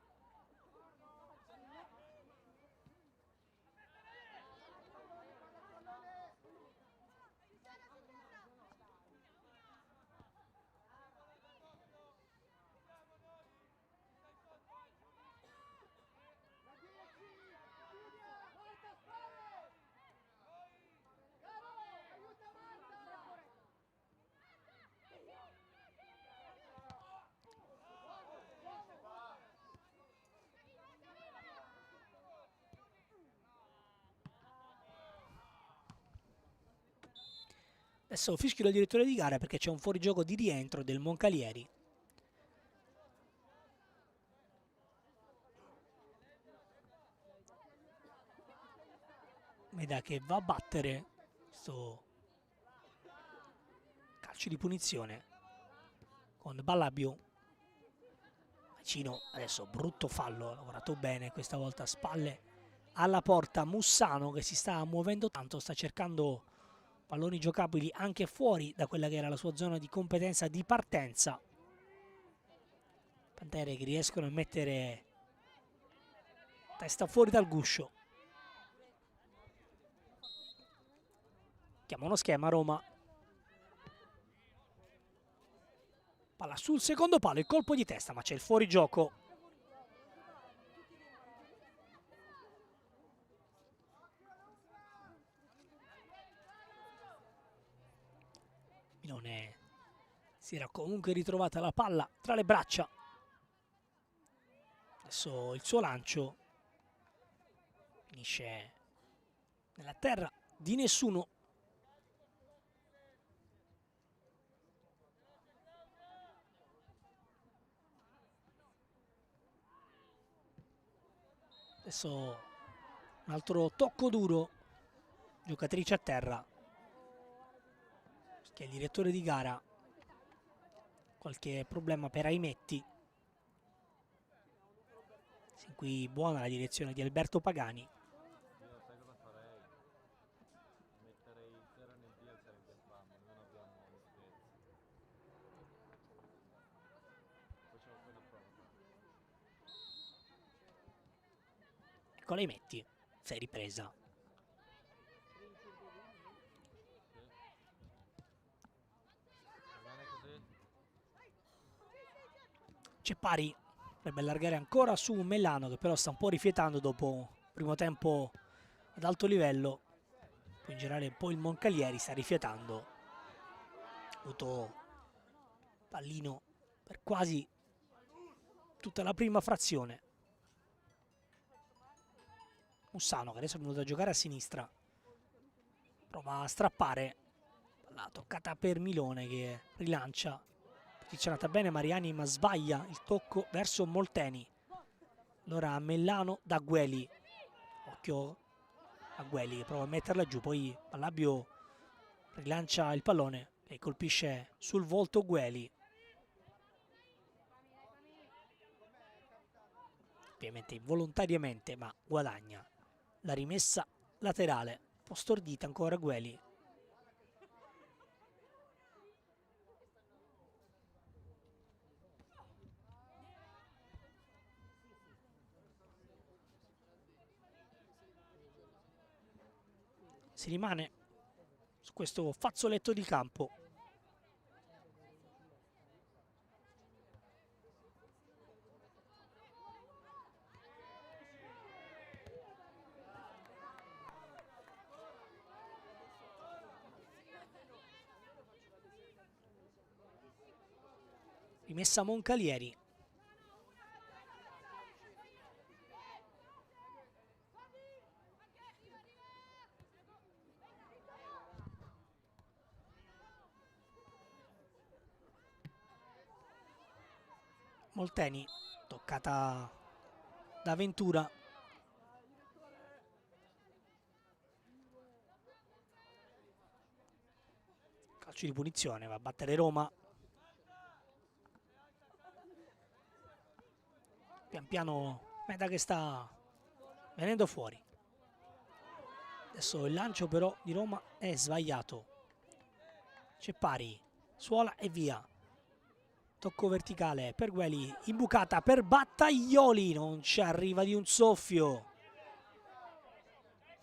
Adesso fischio il direttore di gara perché c'è un fuorigioco di rientro del Moncalieri. Meda che va a battere questo calcio di punizione con Ballabio. Vicino, adesso brutto fallo, ha lavorato bene questa volta, spalle alla porta. Mussano che si sta muovendo tanto, sta cercando palloni giocabili anche fuori da quella che era la sua zona di competenza di partenza. Pantere che riescono a mettere testa fuori dal guscio. Chiama uno schema Roma. Palla sul secondo palo, il colpo di testa, ma c'è il fuorigioco. Milone si era comunque ritrovata la palla tra le braccia. Adesso il suo lancio finisce nella terra di nessuno. Adesso un altro tocco duro, giocatrice a terra, che è il direttore di gara. Qualche problema per Aimetti. Sin qui buona la direzione di Alberto Pagani. Ecco Aimetti, sei ripresa. Ceppari potrebbe allargare ancora su Mellano, che però sta un po' rifiatando dopo il primo tempo ad alto livello. Poi in generale poi il Moncalieri sta rifiatando. Ha avuto pallino per quasi tutta la prima frazione. Mussano che adesso è venuto a giocare a sinistra, prova a strappare, la toccata per Milone che rilancia. Posizionata bene Mariani, ma sbaglia il tocco verso Molteni. Allora Mellano da Gueli. Occhio a Gueli che prova a metterla giù, poi Ballabio rilancia il pallone e colpisce sul volto Gueli. Ovviamente involontariamente, ma guadagna la rimessa laterale. Un po' stordita ancora Gueli. Si rimane su questo fazzoletto di campo. Rimessa Moncalieri. Molteni, toccata da Ventura. Calcio di punizione, va a battere Roma. Pian piano Meda che sta venendo fuori. Adesso il lancio però di Roma è sbagliato. Ceppari, suola e via. Tocco verticale per Gueli, imbucata per Battaglioli, non ci arriva di un soffio.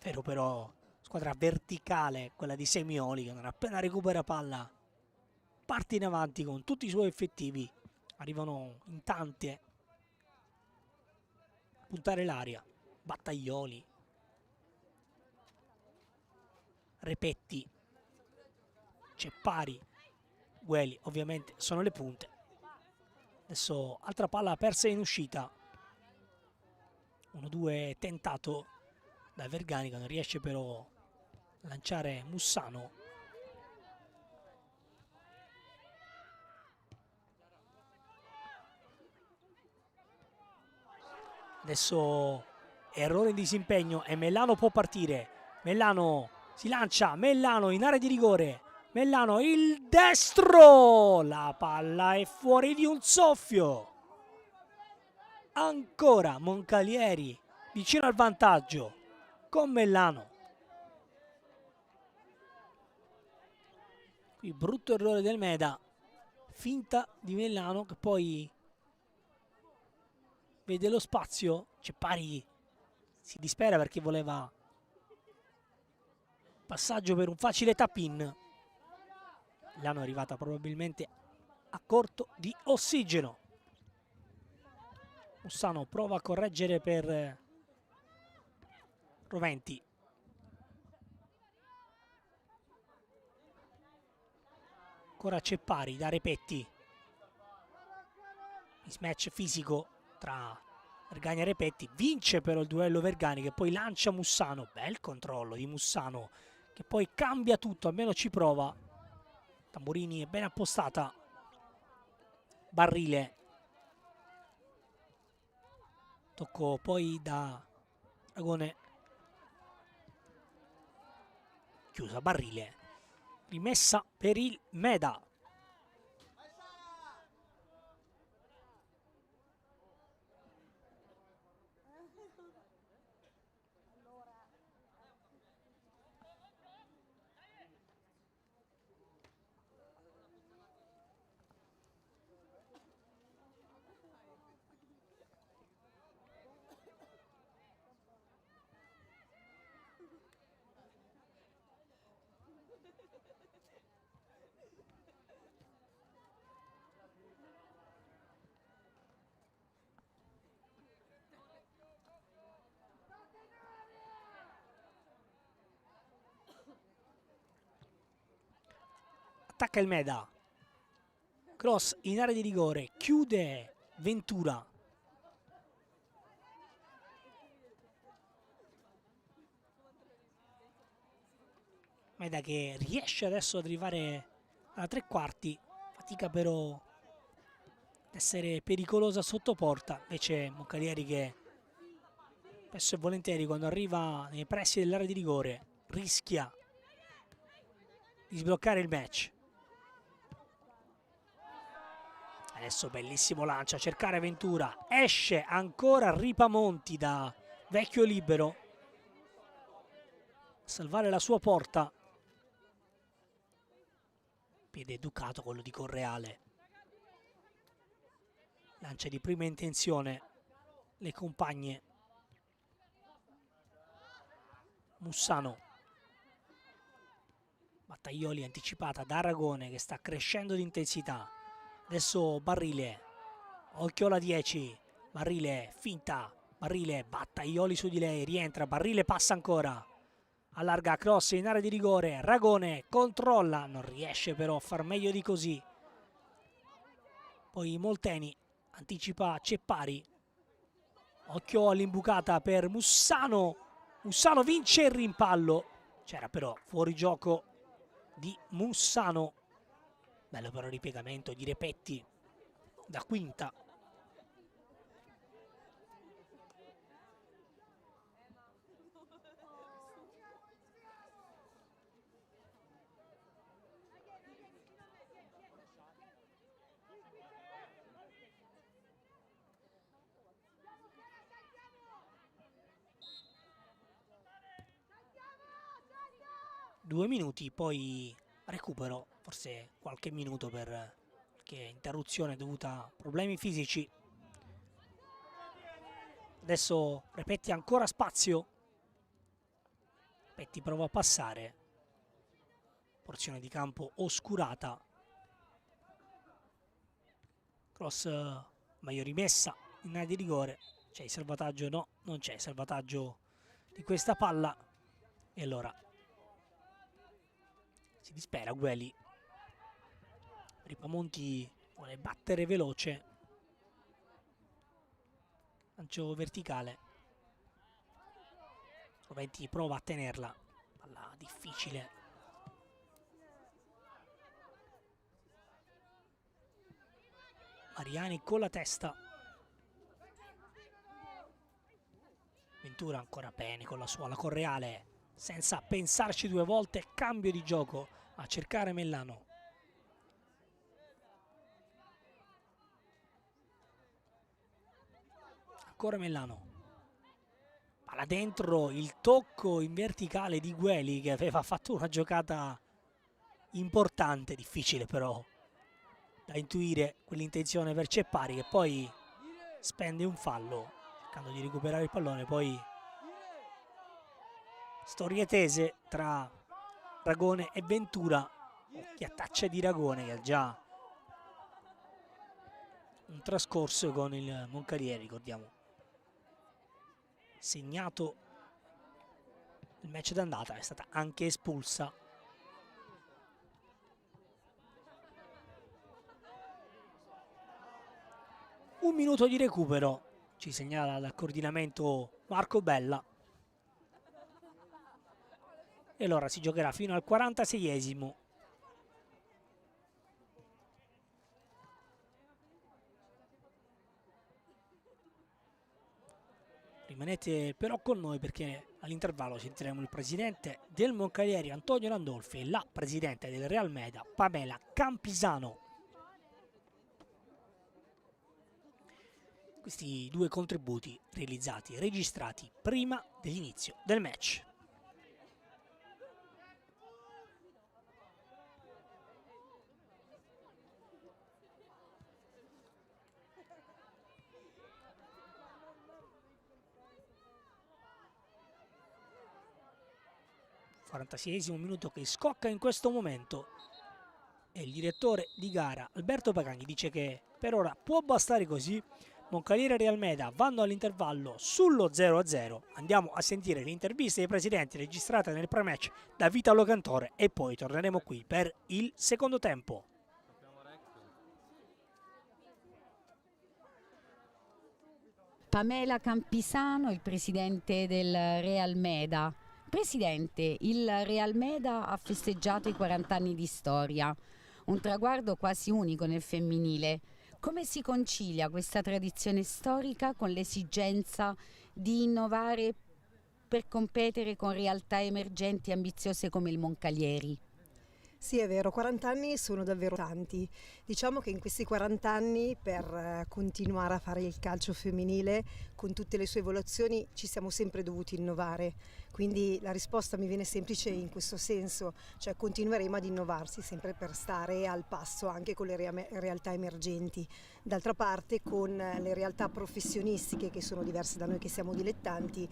Vero però, squadra verticale, quella di Semioli, che non appena recupera palla parte in avanti con tutti i suoi effettivi. Arrivano in tante a puntare l'aria. Battaglioli, Repetti, Ceppari, Gueli, ovviamente sono le punte. Adesso altra palla persa in uscita. 1-2 tentato da Verganica, non riesce però a lanciare Mussano. Adesso errore in disimpegno e Mellano può partire. Mellano si lancia, Mellano in area di rigore. Mellano il destro, la palla è fuori di un soffio. Ancora Moncalieri vicino al vantaggio con Mellano. Qui brutto errore del Meda, finta di Mellano che poi vede lo spazio. Ceppari si dispera perché voleva passaggio per un facile tap-in. L'hanno arrivata probabilmente a corto di ossigeno. Mussano prova a correggere per Roventi. Ancora Ceppari da Repetti. Mismatch fisico tra Vergani e Repetti. Vince però il duello Vergani che poi lancia Mussano. Bel controllo di Mussano che poi cambia tutto, almeno ci prova. Tamburini è ben appostata. Barrile. Tocco poi da Dragone. Chiusa Barrile. Rimessa per il Meda. Attacca il Meda. Cross in area di rigore. Chiude Ventura. Meda che riesce adesso ad arrivare alla tre quarti. Fatica però ad essere pericolosa sotto porta. Invece Moncalieri che spesso e volentieri quando arriva nei pressi dell'area di rigore rischia di sbloccare il match. Adesso bellissimo lancio a cercare Ventura. Esce ancora Ripamonti da vecchio libero. A salvare la sua porta. Piede educato quello di Correale. Lancia di prima intenzione. Le compagne. Mussano. Battaglioli anticipata da Aragone che sta crescendo di intensità. Adesso Barrile, occhio alla 10, Barrile finta, Barrile, Battaglioli su di lei, rientra, Barrile passa ancora, allarga cross in area di rigore, Ragone controlla, non riesce però a far meglio di così. Poi Molteni anticipa Ceppari, occhio all'imbucata per Mussano, Mussano vince il rimpallo, c'era però fuori gioco di Mussano. Bello però il ripiegamento di Repetti da quinta. 2 minuti, poi recupero, forse qualche minuto perché interruzione dovuta a problemi fisici. Adesso Repetti ancora spazio. Repetti prova a passare. Porzione di campo oscurata. Cross meglio rimessa in area di rigore. C'è il salvataggio? No, non c'è il salvataggio di questa palla. E allora si dispera Gueli. Ripamonti vuole battere veloce. Lancio verticale. Roventi prova a tenerla. Palla difficile. Mariani con la testa. Ventura ancora bene con la sua, la Correale. Senza pensarci 2 volte, cambio di gioco a cercare Mellano. Ancora Mellano. Palla dentro, il tocco in verticale di Gueli che aveva fatto una giocata importante, difficile però da intuire quell'intenzione per Ceppari, che poi spende un fallo cercando di recuperare il pallone. Poi storie tese tra Ragone e Ventura. Occhiataccia di Ragone che ha già un trascorso con il Moncalieri, ricordiamo. Segnato il match d'andata, è stata anche espulsa. Un minuto di recupero, ci segnala dal coordinamento Marco Bella. E allora si giocherà fino al 46esimo. Rimanete però con noi perché all'intervallo sentiremo il presidente del Moncalieri Antonio Landolfi e la presidente del Real Meda Pamela Campisano. Questi 2 contributi realizzati, registrati prima dell'inizio del match. (46esimo minuto che scocca in questo momento) e il direttore di gara Alberto Pagani dice che per ora può bastare così. Moncalieri e Real Meda vanno all'intervallo sullo 0-0. Andiamo a sentire l'intervista dei presidenti registrata nel pre-match da Vitalo Cantore e poi torneremo qui per il secondo tempo. Pamela Campisano, il presidente del Real Meda. Presidente, il Real Meda ha festeggiato i 40 anni di storia, un traguardo quasi unico nel femminile. Come si concilia questa tradizione storica con l'esigenza di innovare per competere con realtà emergenti e ambiziose come il Moncalieri? Sì, è vero, 40 anni sono davvero tanti. Diciamo che in questi 40 anni, per continuare a fare il calcio femminile, con tutte le sue evoluzioni, ci siamo sempre dovuti innovare. Quindi la risposta mi viene semplice in questo senso, cioè continueremo ad innovarsi sempre per stare al passo anche con le realtà emergenti. D'altra parte con le realtà professionistiche che sono diverse da noi che siamo dilettanti,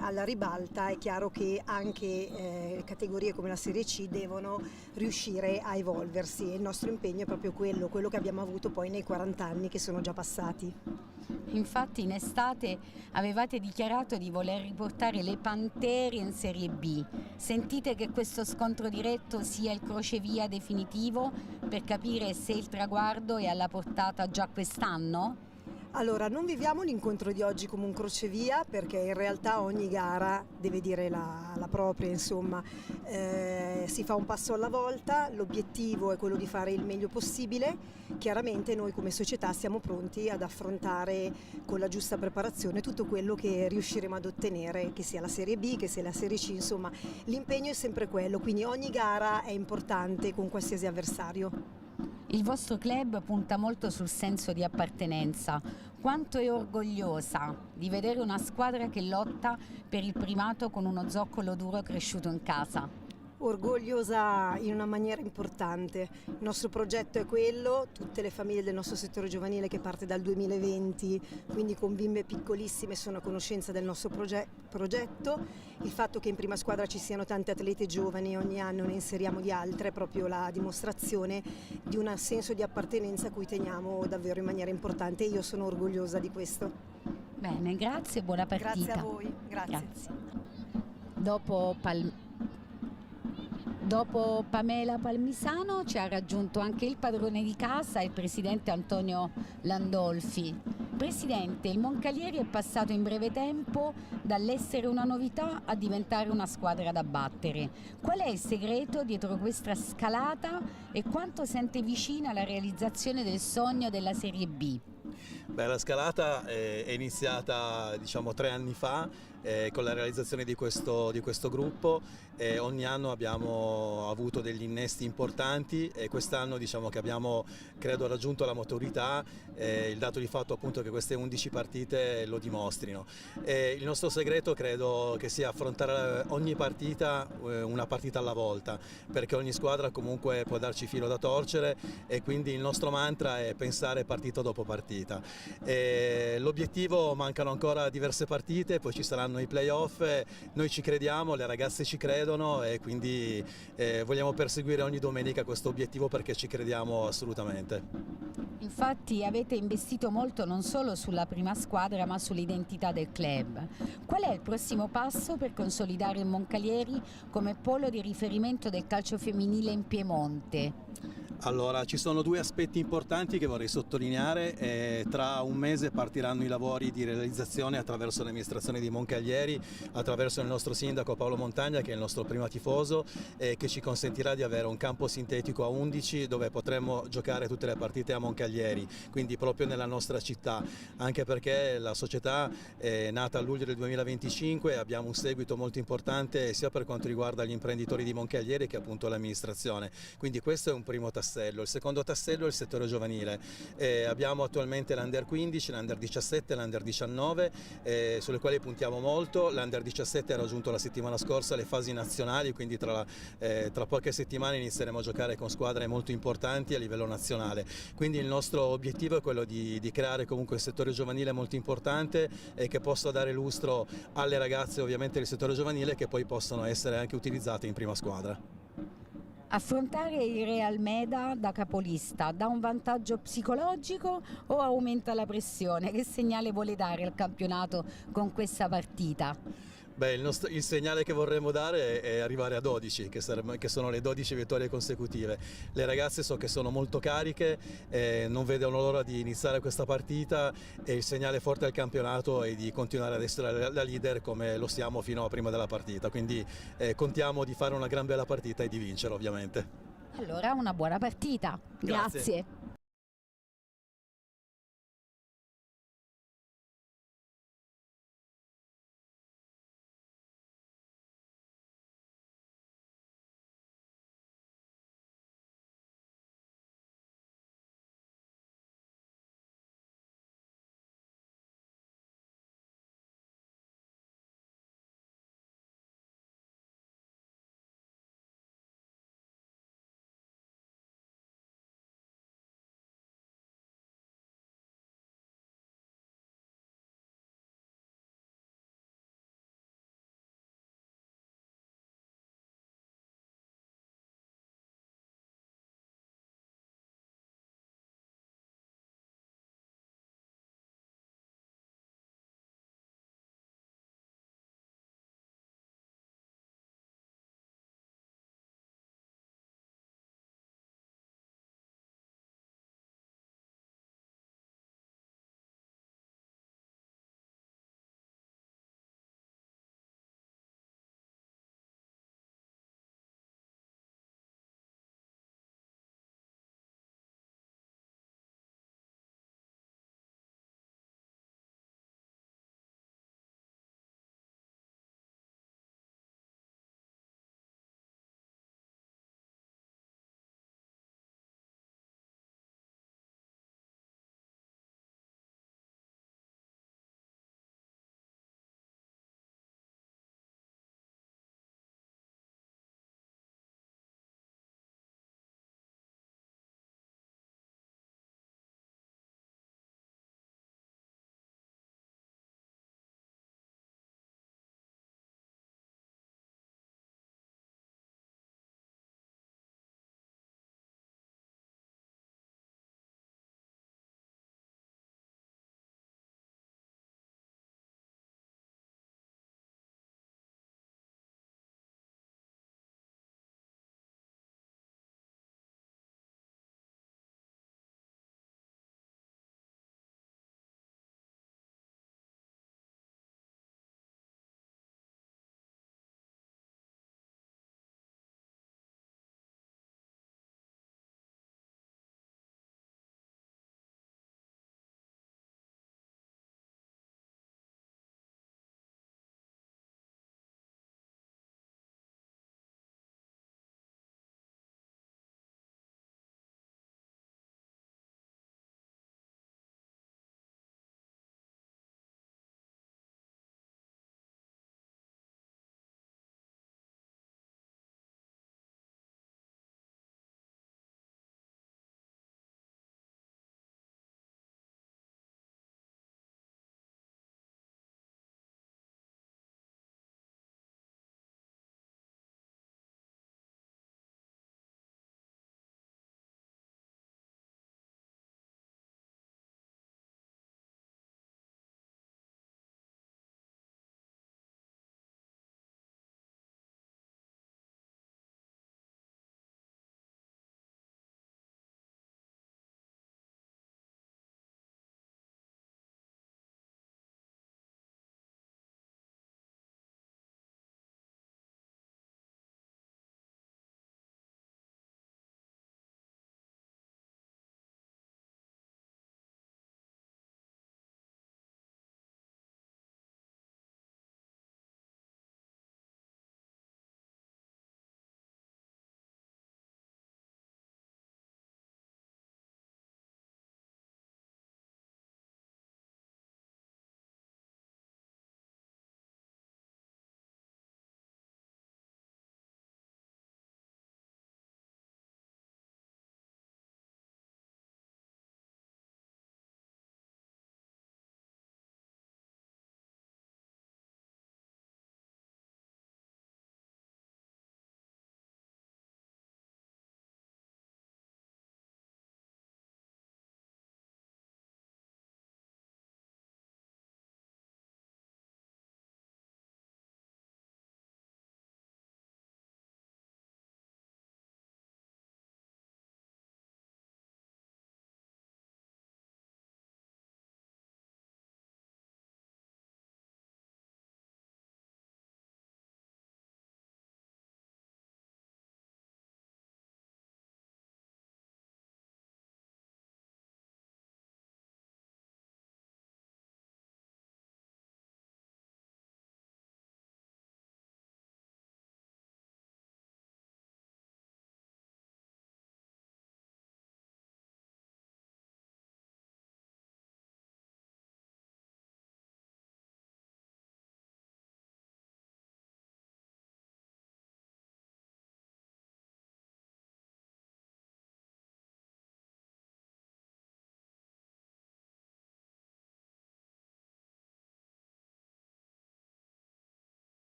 alla ribalta è chiaro che anche categorie come la Serie C devono riuscire a evolversi e il nostro impegno è proprio quello che abbiamo avuto poi nei 40 anni che sono già passati. Infatti in estate avevate dichiarato di voler riportare le Pantere in Serie B. Sentite che questo scontro diretto sia il crocevia definitivo per capire se il traguardo è alla portata già quest'anno? Allora, non viviamo l'incontro di oggi come un crocevia perché in realtà ogni gara deve dire la propria, insomma, si fa un passo alla volta, l'obiettivo è quello di fare il meglio possibile, chiaramente noi come società siamo pronti ad affrontare con la giusta preparazione tutto quello che riusciremo ad ottenere, che sia la Serie B, che sia la Serie C, insomma l'impegno è sempre quello, quindi ogni gara è importante con qualsiasi avversario. Il vostro club punta molto sul senso di appartenenza. Quanto è orgogliosa di vedere una squadra che lotta per il primato con uno zoccolo duro cresciuto in casa? Orgogliosa in una maniera importante. Il nostro progetto è quello, tutte le famiglie del nostro settore giovanile che parte dal 2020, quindi con bimbe piccolissime sono a conoscenza del nostro progetto. Il fatto che in prima squadra ci siano tante atlete giovani, ogni anno ne inseriamo di altre, è proprio la dimostrazione di un senso di appartenenza a cui teniamo davvero in maniera importante e io sono orgogliosa di questo. Bene, grazie, buona partita. Grazie a voi, grazie. Dopo Dopo Pamela Palmisano ci ha raggiunto anche il padrone di casa, il presidente Antonio Landolfi. Presidente, il Moncalieri è passato in breve tempo dall'essere una novità a diventare una squadra da battere. Qual è il segreto dietro questa scalata e quanto sente vicina la realizzazione del sogno della Serie B? Beh, la scalata è iniziata 3 anni fa con la realizzazione di questo gruppo. Ogni anno abbiamo avuto degli innesti importanti e quest'anno che abbiamo credo raggiunto la maturità, il dato di fatto appunto che queste 11 partite lo dimostrino. Il nostro segreto credo che sia affrontare ogni partita una partita alla volta, perché ogni squadra comunque può darci filo da torcere e quindi il nostro mantra è pensare partita dopo partita. L'obiettivo, mancano ancora diverse partite, poi ci saranno i playoff, noi ci crediamo, le ragazze ci credono e quindi vogliamo perseguire ogni domenica questo obiettivo perché ci crediamo assolutamente. Infatti avete investito molto non solo sulla prima squadra ma sull'identità del club. Qual è il prossimo passo per consolidare il Moncalieri come polo di riferimento del calcio femminile in Piemonte? Allora, ci sono 2 aspetti importanti che vorrei sottolineare. Tra un mese partiranno i lavori di realizzazione attraverso l'amministrazione di Moncalieri, attraverso il nostro sindaco Paolo Montagna, che è il nostro primo tifoso, che ci consentirà di avere un campo sintetico a 11 dove potremo giocare tutte le partite a Moncalieri, quindi proprio nella nostra città, anche perché la società è nata a luglio del 2025 e abbiamo un seguito molto importante sia per quanto riguarda gli imprenditori di Moncalieri che appunto l'amministrazione. Quindi questo è un primo tassello. Il secondo tassello è il settore giovanile. Abbiamo attualmente l'Under 15, l'Under 17 e l'Under 19 sulle quali puntiamo molto. L'Under 17 ha raggiunto la settimana scorsa le fasi nazionali, quindi tra poche settimane inizieremo a giocare con squadre molto importanti a livello nazionale. Quindi il nostro obiettivo è quello di creare comunque un settore giovanile molto importante e che possa dare lustro alle ragazze ovviamente del settore giovanile che poi possono essere anche utilizzate in prima squadra. Affrontare il Real Meda da capolista dà un vantaggio psicologico o aumenta la pressione? Che segnale vuole dare al campionato con questa partita? Beh, il segnale che vorremmo dare è arrivare a 12, che sono le 12 vittorie consecutive. Le ragazze so che sono molto cariche, non vedono l'ora di iniziare questa partita e il segnale forte al campionato è di continuare ad essere la leader come lo siamo fino a prima della partita. Quindi contiamo di fare una gran bella partita e di vincere ovviamente. Allora una buona partita. Grazie.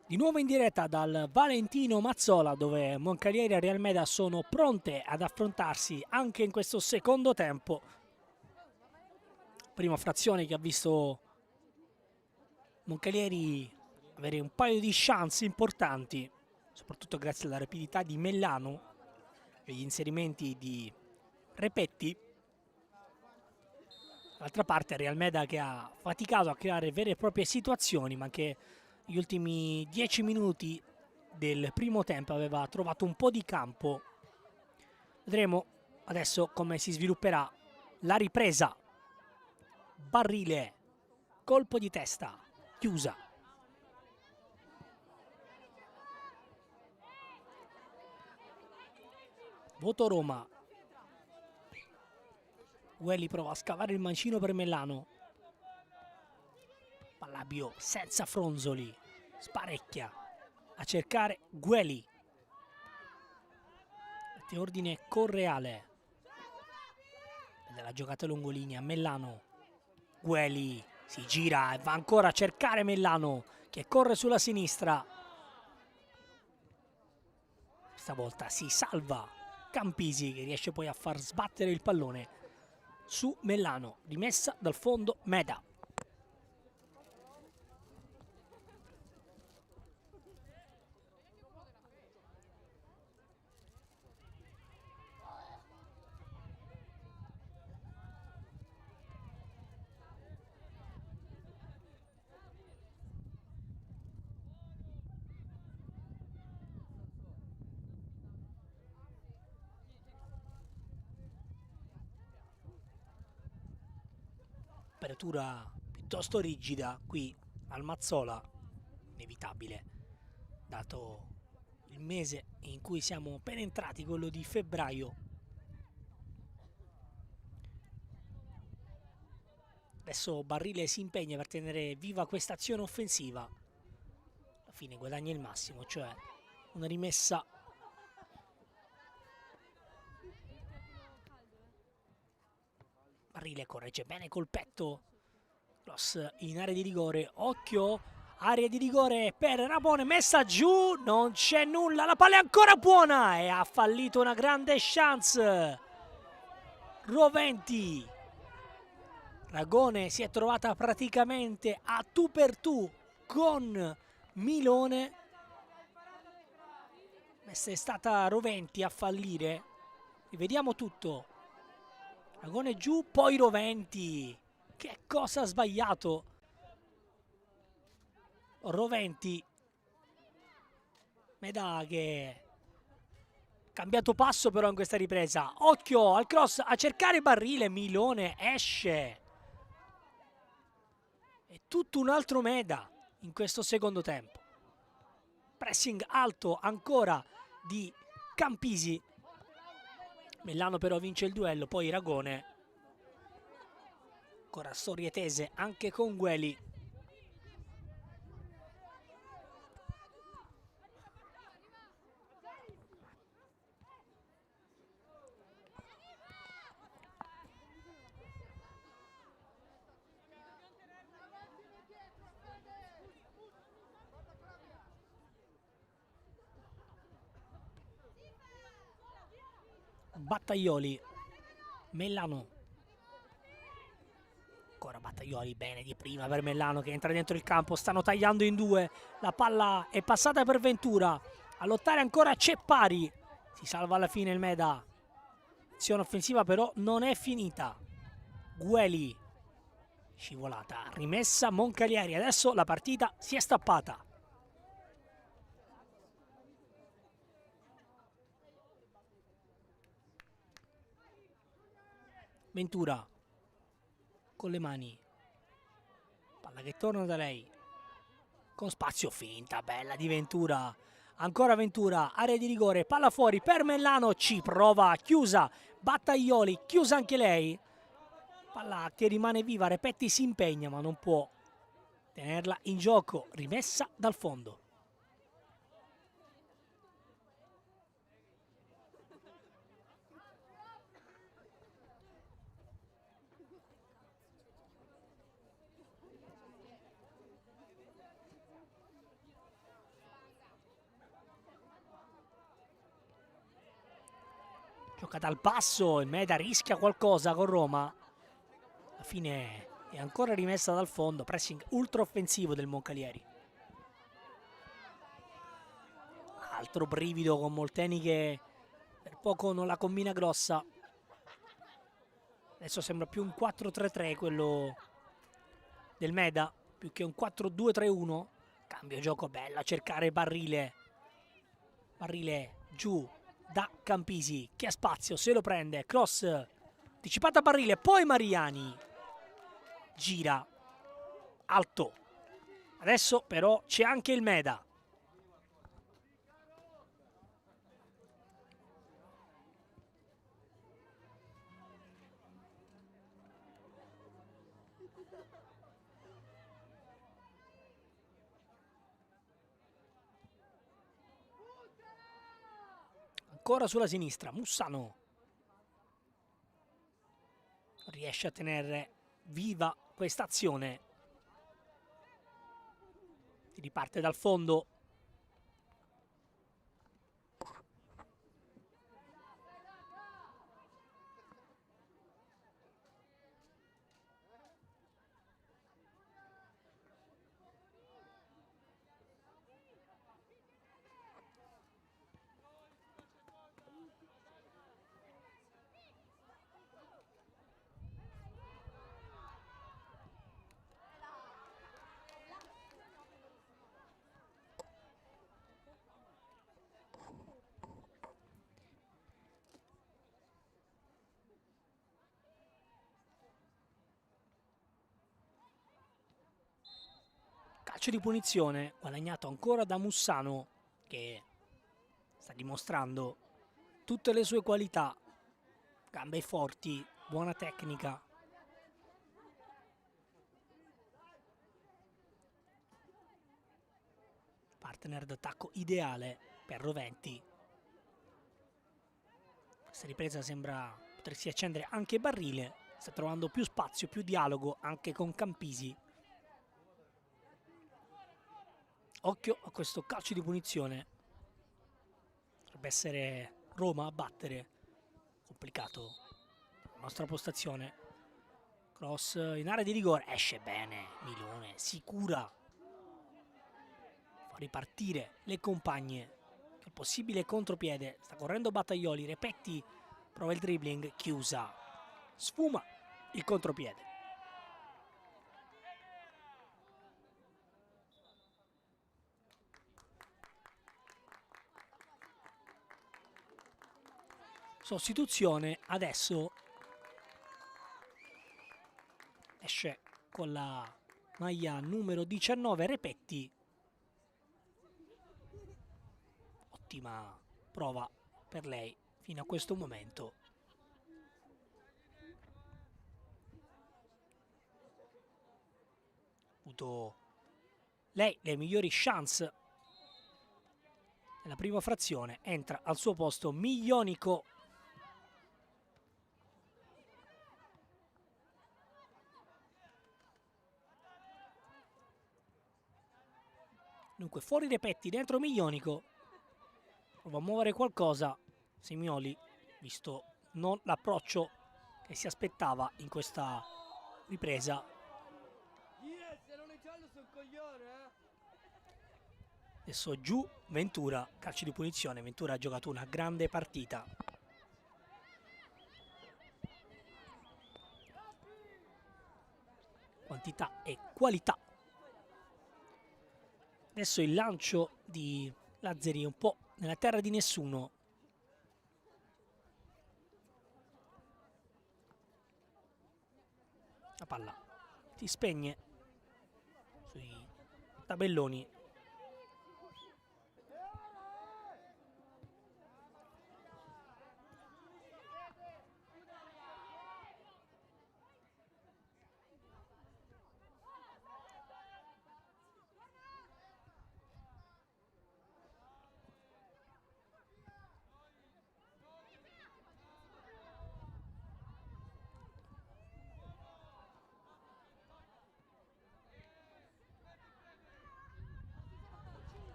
Di nuovo in diretta dal Valentino Mazzola, dove Moncalieri e Real Meda sono pronte ad affrontarsi anche in questo secondo tempo. Prima frazione che ha visto Moncalieri avere un paio di chance importanti, soprattutto grazie alla rapidità di Mellano e agli inserimenti di Repetti. D'altra parte Real Meda che ha faticato a creare vere e proprie situazioni, ma che negli ultimi 10 minuti del primo tempo aveva trovato un po' di campo. Vedremo adesso come si svilupperà la ripresa. Barrile, colpo di testa, chiusa. Voto Roma. Gueli prova a scavare il mancino per Mellano. Pallabio senza Fronzoli, sparecchia a cercare Gueli. Mette ordine con Reale. Nella giocata lungolinea Mellano. Gueli si gira e va ancora a cercare Mellano che corre sulla sinistra. Stavolta si salva Campisi che riesce poi a far sbattere il pallone su Mellano. Rimessa dal fondo Meda. Apertura piuttosto rigida qui al Mazzola, inevitabile, dato il mese in cui siamo appena entrati, quello di febbraio. Adesso Barrile si impegna per tenere viva questa azione offensiva. Alla fine guadagna il massimo, cioè una rimessa. Barrile corregge bene col petto. Cross in area di rigore. Occhio, area di rigore per Rabone, messa giù, non c'è nulla, la palla è ancora buona e ha fallito una grande chance Roventi. Ragone si è trovata praticamente a tu per tu con Milone. Questa è stata Roventi a fallire. Rivediamo tutto. Ragone giù, poi Roventi. Che cosa ha sbagliato? Roventi. Meda che ha cambiato passo però in questa ripresa. Occhio al cross a cercare Barrile. Milone esce. È tutto un altro Meda in questo secondo tempo. Pressing alto ancora di Campisi. Mellano però vince il duello, poi Ragone. Ancora Sorietese anche con Gueli. Battaglioli. Mellano. Ancora Battaglioli, bene di prima per Mellano che entra dentro il campo, stanno tagliando in due, la palla è passata per Ventura, a lottare ancora Ceppari, si salva alla fine il Meda, azione offensiva però non è finita. Gueli, scivolata, rimessa Moncalieri, adesso la partita si è stappata. Ventura con le mani, palla che torna da lei, con spazio, finta bella di Ventura, ancora Ventura, area di rigore, palla fuori per Mellano, ci prova, chiusa, Battaglioli, chiusa anche lei, palla che rimane viva, Repetti si impegna ma non può tenerla in gioco, rimessa dal fondo. Giocata al passo, il Meda rischia qualcosa con Roma. Alla fine è ancora rimessa dal fondo, pressing ultra offensivo del Moncalieri. Altro brivido con Molteni che per poco non la combina grossa. Adesso sembra più un 4-3-3 quello del Meda, più che un 4-2-3-1. Cambio gioco, bello a cercare Barrile. Barrile giù da Campisi, che ha spazio, se lo prende. Cross anticipata a Barrile, poi Mariani. Gira alto. Adesso però c'è anche il Meda. Ancora sulla sinistra, Mussano riesce a tenere viva questa azione. Si riparte dal fondo. Calcio di punizione guadagnato ancora da Mussano, che sta dimostrando tutte le sue qualità. Gambe forti, buona tecnica. Partner d'attacco ideale per Roventi. Questa ripresa sembra potersi accendere anche Barrile. Sta trovando più spazio, più dialogo anche con Campisi. Occhio a questo calcio di punizione. Potrebbe essere Roma a battere. Complicato la nostra postazione. Cross in area di rigore. Esce bene Milone. Sicura. Fa ripartire le compagne. Che possibile contropiede. Sta correndo Battaglioli. Repetti. Prova il dribbling. Chiusa. Sfuma il contropiede. Sostituzione adesso. Esce con la maglia numero 19 Repetti. Ottima prova per lei fino a questo momento. Ha avuto lei le migliori chance nella prima frazione. Entra al suo posto Miglionico. Dunque fuori Repetti, dentro Miglionico. Prova a muovere qualcosa Semioli, visto non l'approccio che si aspettava in questa ripresa. Adesso giù Ventura, calcio di punizione. Ventura ha giocato una grande partita. Quantità e qualità. Adesso il lancio di Lazzari un po' nella terra di nessuno. La palla si spegne sui tabelloni.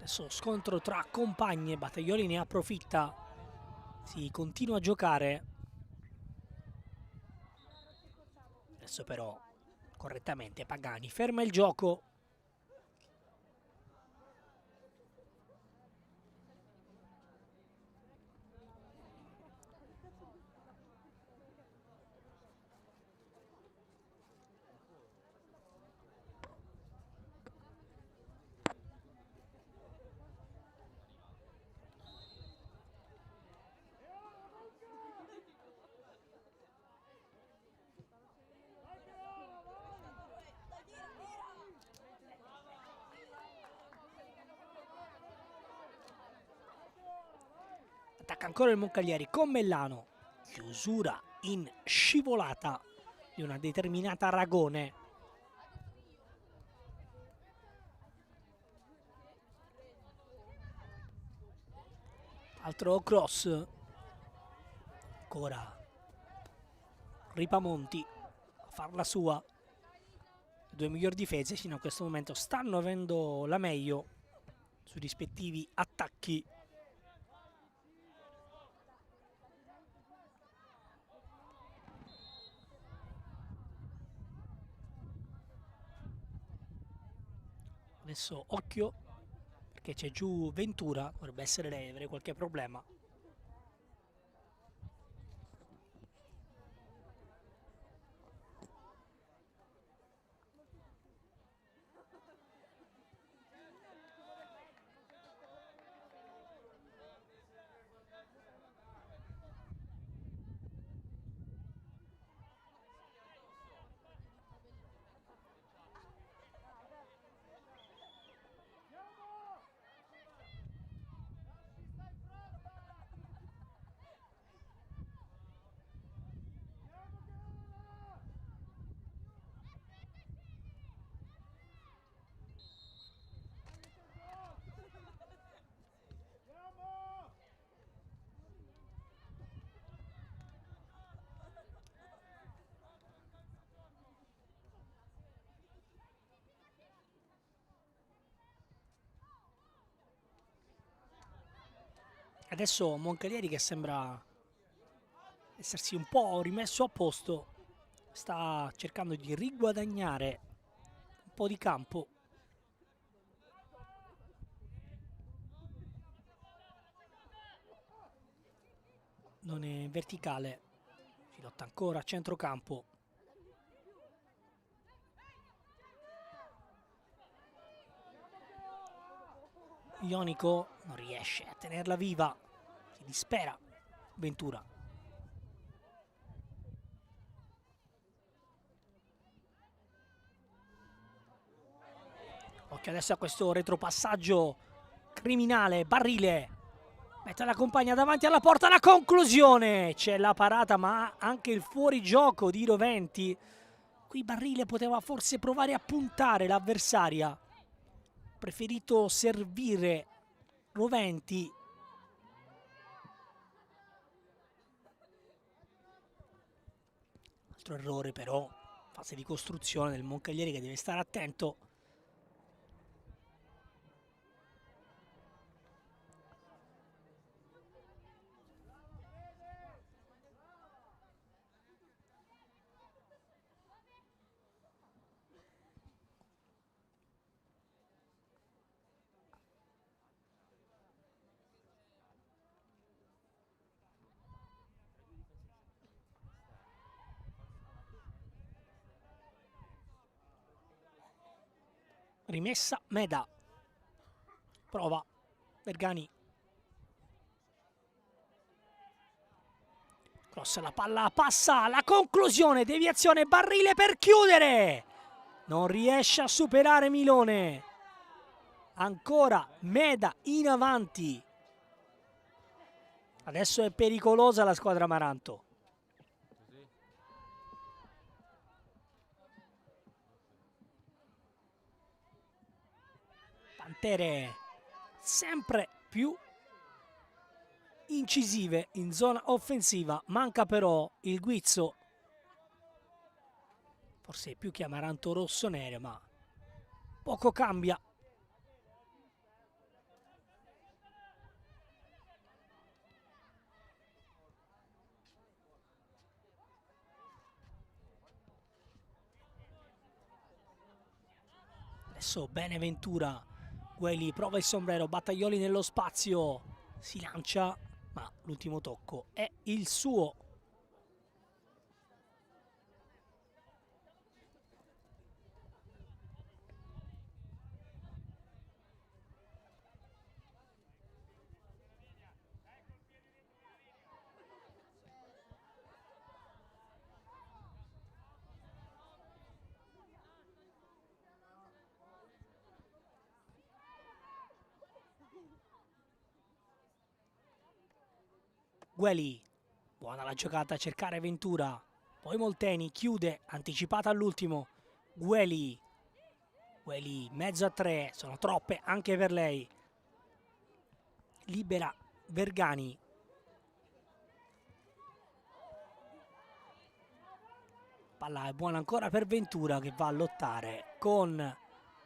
Adesso scontro tra compagne, Battaglioli ne approfitta, Si continua a giocare. Adesso però correttamente Pagani ferma il gioco. Attacca ancora il Moncaglieri con Mellano. Chiusura in scivolata di una determinata Ragone. Altro cross. Ancora Ripamonti a farla sua. Le due migliori difese fino a questo momento stanno avendo la meglio sui rispettivi attacchi. Adesso occhio perché c'è giù Ventura, dovrebbe essere lei, avere qualche problema. Adesso Moncalieri, che sembra essersi un po' rimesso a posto, sta cercando di riguadagnare un po' di campo. Non è verticale, si lotta ancora a centrocampo. Ionico non riesce a tenerla viva, si dispera Ventura. Occhio adesso a questo retropassaggio criminale. Barrile mette la compagna davanti alla porta, la conclusione, c'è la parata ma anche il fuorigioco di Roventi. Qui Barrile poteva forse provare a puntare l'avversaria, preferito servire Roventi. Altro errore però, fase di costruzione del Moncaglieri, che deve stare attento. Rimessa Meda. Prova Vergani. Cross, la palla passa, la conclusione, deviazione, Barrile per chiudere. Non riesce a superare Milone. Ancora Meda in avanti. Adesso è pericolosa la squadra Amaranto. Pantere sempre più incisive in zona offensiva, manca però il guizzo, forse più che Amaranto rossonere, ma poco cambia. Adesso bene Ventura, Gueli prova il sombrero, Battaglioli nello spazio, si lancia, ma l'ultimo tocco è il suo. Gueli, buona la giocata a cercare Ventura, poi Molteni chiude, anticipata all'ultimo, Gueli, mezzo a 3, sono troppe anche per lei, libera Vergani, palla è buona ancora per Ventura che va a lottare con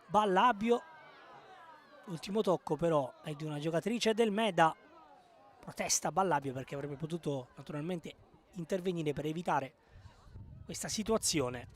Ballabio, l'ultimo tocco però è di una giocatrice del Meda. Protesta Ballabio perché avrebbe potuto naturalmente intervenire per evitare questa situazione.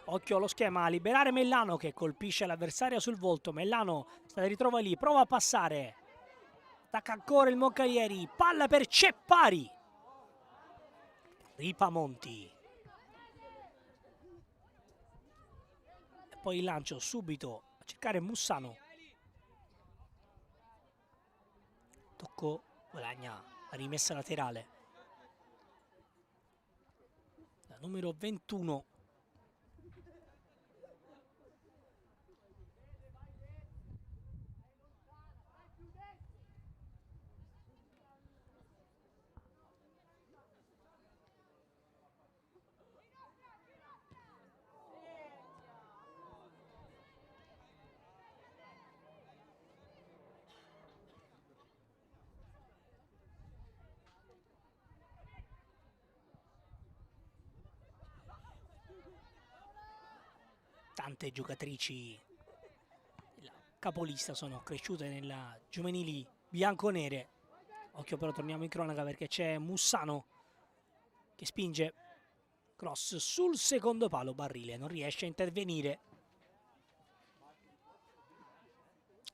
Occhio allo schema, a liberare Mellano che colpisce l'avversaria sul volto. Mellano se la ritrova lì, prova a passare. Attacca ancora il Moncalieri, palla per Ceppari. Ripamonti. E poi il lancio subito a cercare Mussano. Tocco, guadagna la rimessa laterale. La numero 21. Tante giocatrici della capolista sono cresciute nella giovanili bianconere. Occhio però, torniamo in cronaca perché c'è Mussano che spinge, cross sul secondo palo, Barrile non riesce a intervenire.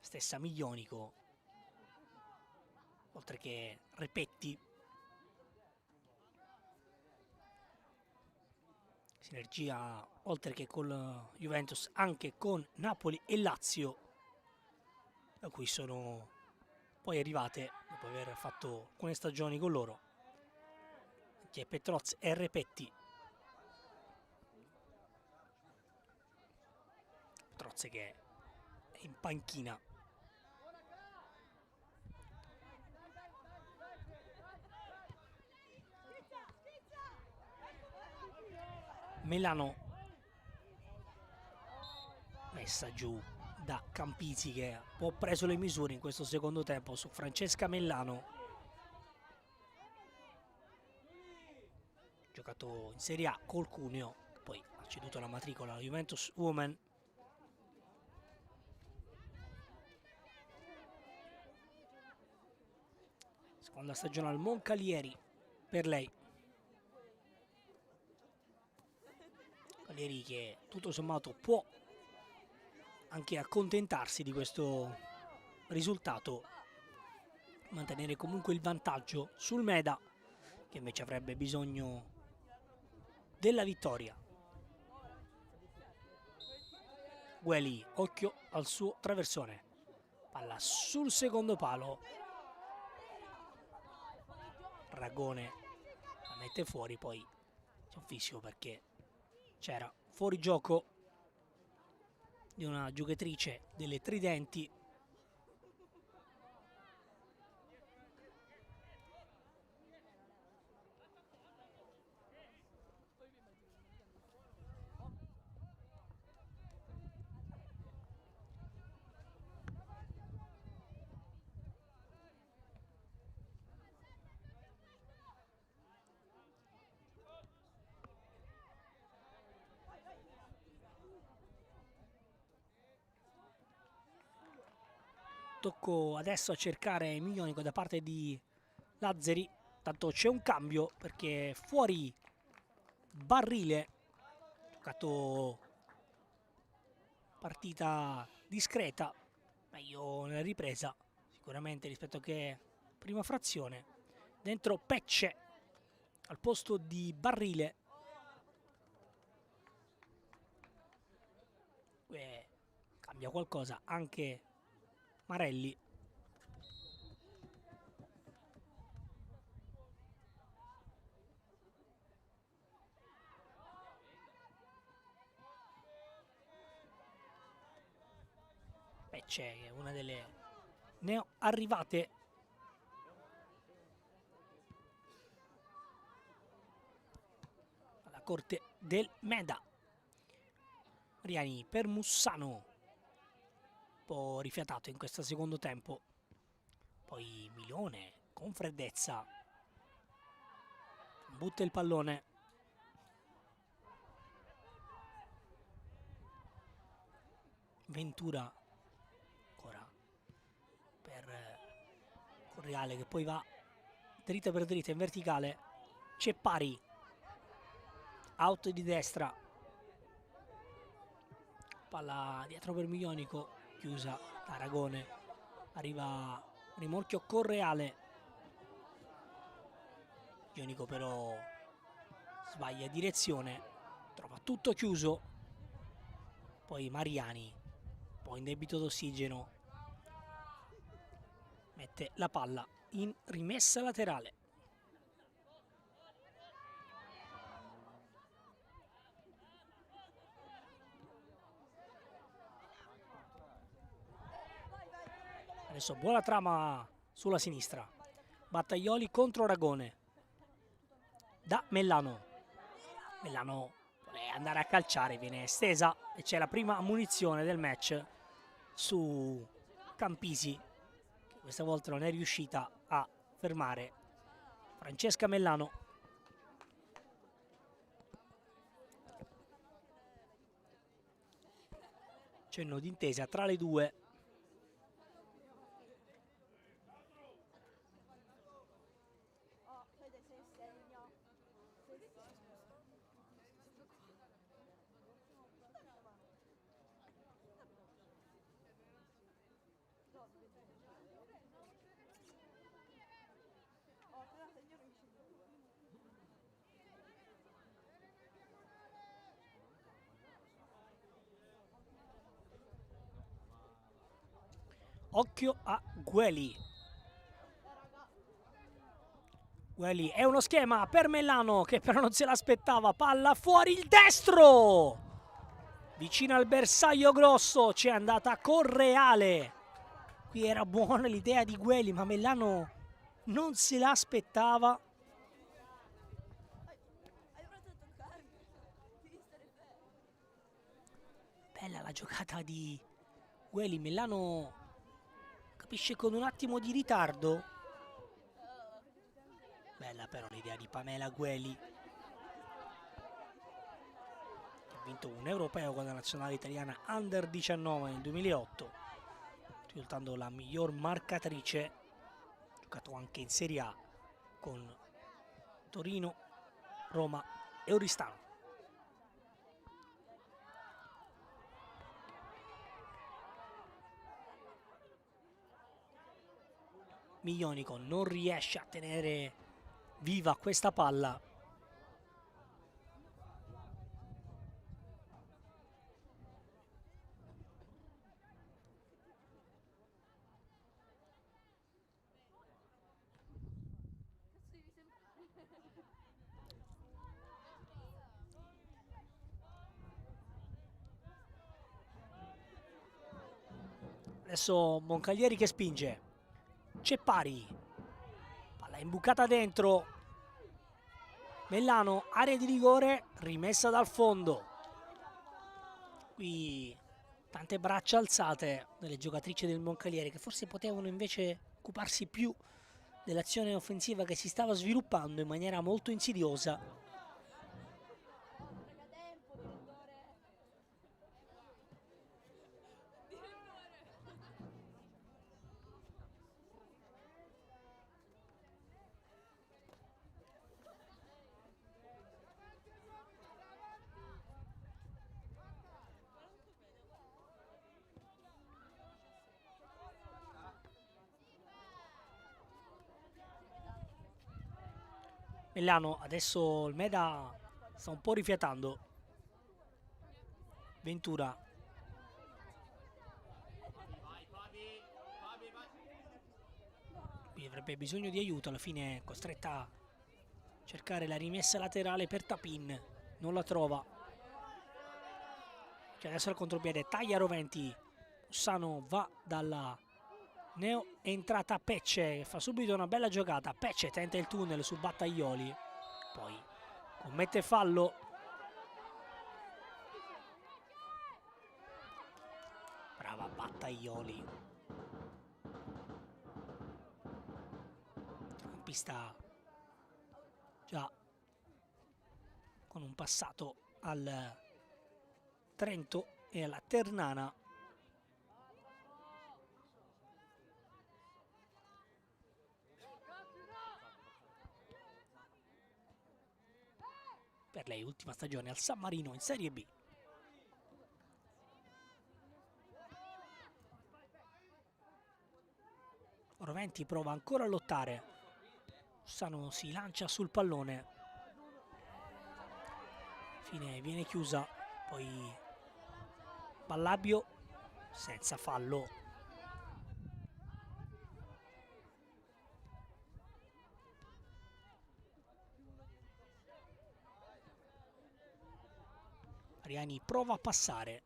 Stessa Miglionico, oltre che Repetti. Sinergia oltre che con Juventus anche con Napoli e Lazio, da cui sono poi arrivate dopo aver fatto alcune stagioni con loro, che è Petroz e Repetti. Petroz che è in panchina. Mellano messa giù da Campisi che ha un po' preso le misure in questo secondo tempo su Francesca Mellano, giocato in Serie A col Cuneo, poi ha ceduto la matricola alla Juventus Women. Seconda stagione al Moncalieri per lei. Moncalieri che tutto sommato può anche accontentarsi di questo risultato, mantenere comunque il vantaggio sul Meda, che invece avrebbe bisogno della vittoria. Gueli, occhio al suo traversone, palla sul secondo palo, Ragone la mette fuori, poi c'è un fischio perché c'era fuori gioco di una giocatrice delle Tridenti. Tocco adesso a cercare Miglionico da parte di Lazzari. Tanto c'è un cambio perché fuori Barrile. Giocato partita discreta, meglio nella ripresa sicuramente rispetto che prima frazione. Dentro Pecce al posto di Barrile. Cambia qualcosa anche Marelli. Pecce è una delle neo arrivate alla corte del Meda. Mariani per Mussano, un po' rifiatato in questo secondo tempo. Poi Milione con freddezza butta il pallone. Ventura ancora per Correale che poi va dritta per dritta in verticale. Ceppari, out di destra, palla dietro per Miglionico, chiusa da Aragone, arriva rimorchio Correale. Miglionico però sbaglia direzione, trova tutto chiuso. Poi Mariani, un po' in debito d'ossigeno, mette la palla in rimessa laterale. Adesso buona trama sulla sinistra. Battaglioli contro Aragone. Da Mellano. Mellano vuole andare a calciare, viene estesa e c'è la prima munizione del match su Campisi, che questa volta non è riuscita a fermare Francesca Mellano. Cenno d'intesa tra le due. Occhio a Gueli. Gueli è uno schema per Mellano che però non se l'aspettava. Palla fuori il destro. Vicino al bersaglio grosso c'è andata Correale. Qui era buona l'idea di Gueli ma Mellano non se l'aspettava. Bella la giocata di Gueli. Mellano capisce con un attimo di ritardo. Bella però l'idea di Pamela Gueli, che ha vinto un europeo con la nazionale italiana Under 19 nel 2008, risultando la miglior marcatrice. Ha giocato anche in Serie A con Torino, Roma e Oristano. Miglionico non riesce a tenere viva questa palla. Adesso Moncalieri che spinge. Ceppari, palla imbucata dentro. Mellano, area di rigore, rimessa dal fondo. Qui tante braccia alzate delle giocatrici del Moncalieri, che forse potevano invece occuparsi più dell'azione offensiva che si stava sviluppando in maniera molto insidiosa. Mellano, adesso il Meda sta un po' rifiatando. Ventura. Qui avrebbe bisogno di aiuto, alla fine è costretta a cercare la rimessa laterale per Tapin. Non la trova. Che adesso al contropiede taglia Roventi. Mussano va dalla neo entrata Pecce, che fa subito una bella giocata. Pecce tenta il tunnel su Battaglioli, poi commette fallo. Brava Battaglioli, pista già con un passato al Trento e alla Ternana. Per lei ultima stagione al San Marino in Serie B. Roventi prova ancora a lottare. Mussano si lancia sul pallone. Fine viene chiusa, poi Ballabio senza fallo. Ariani prova a passare.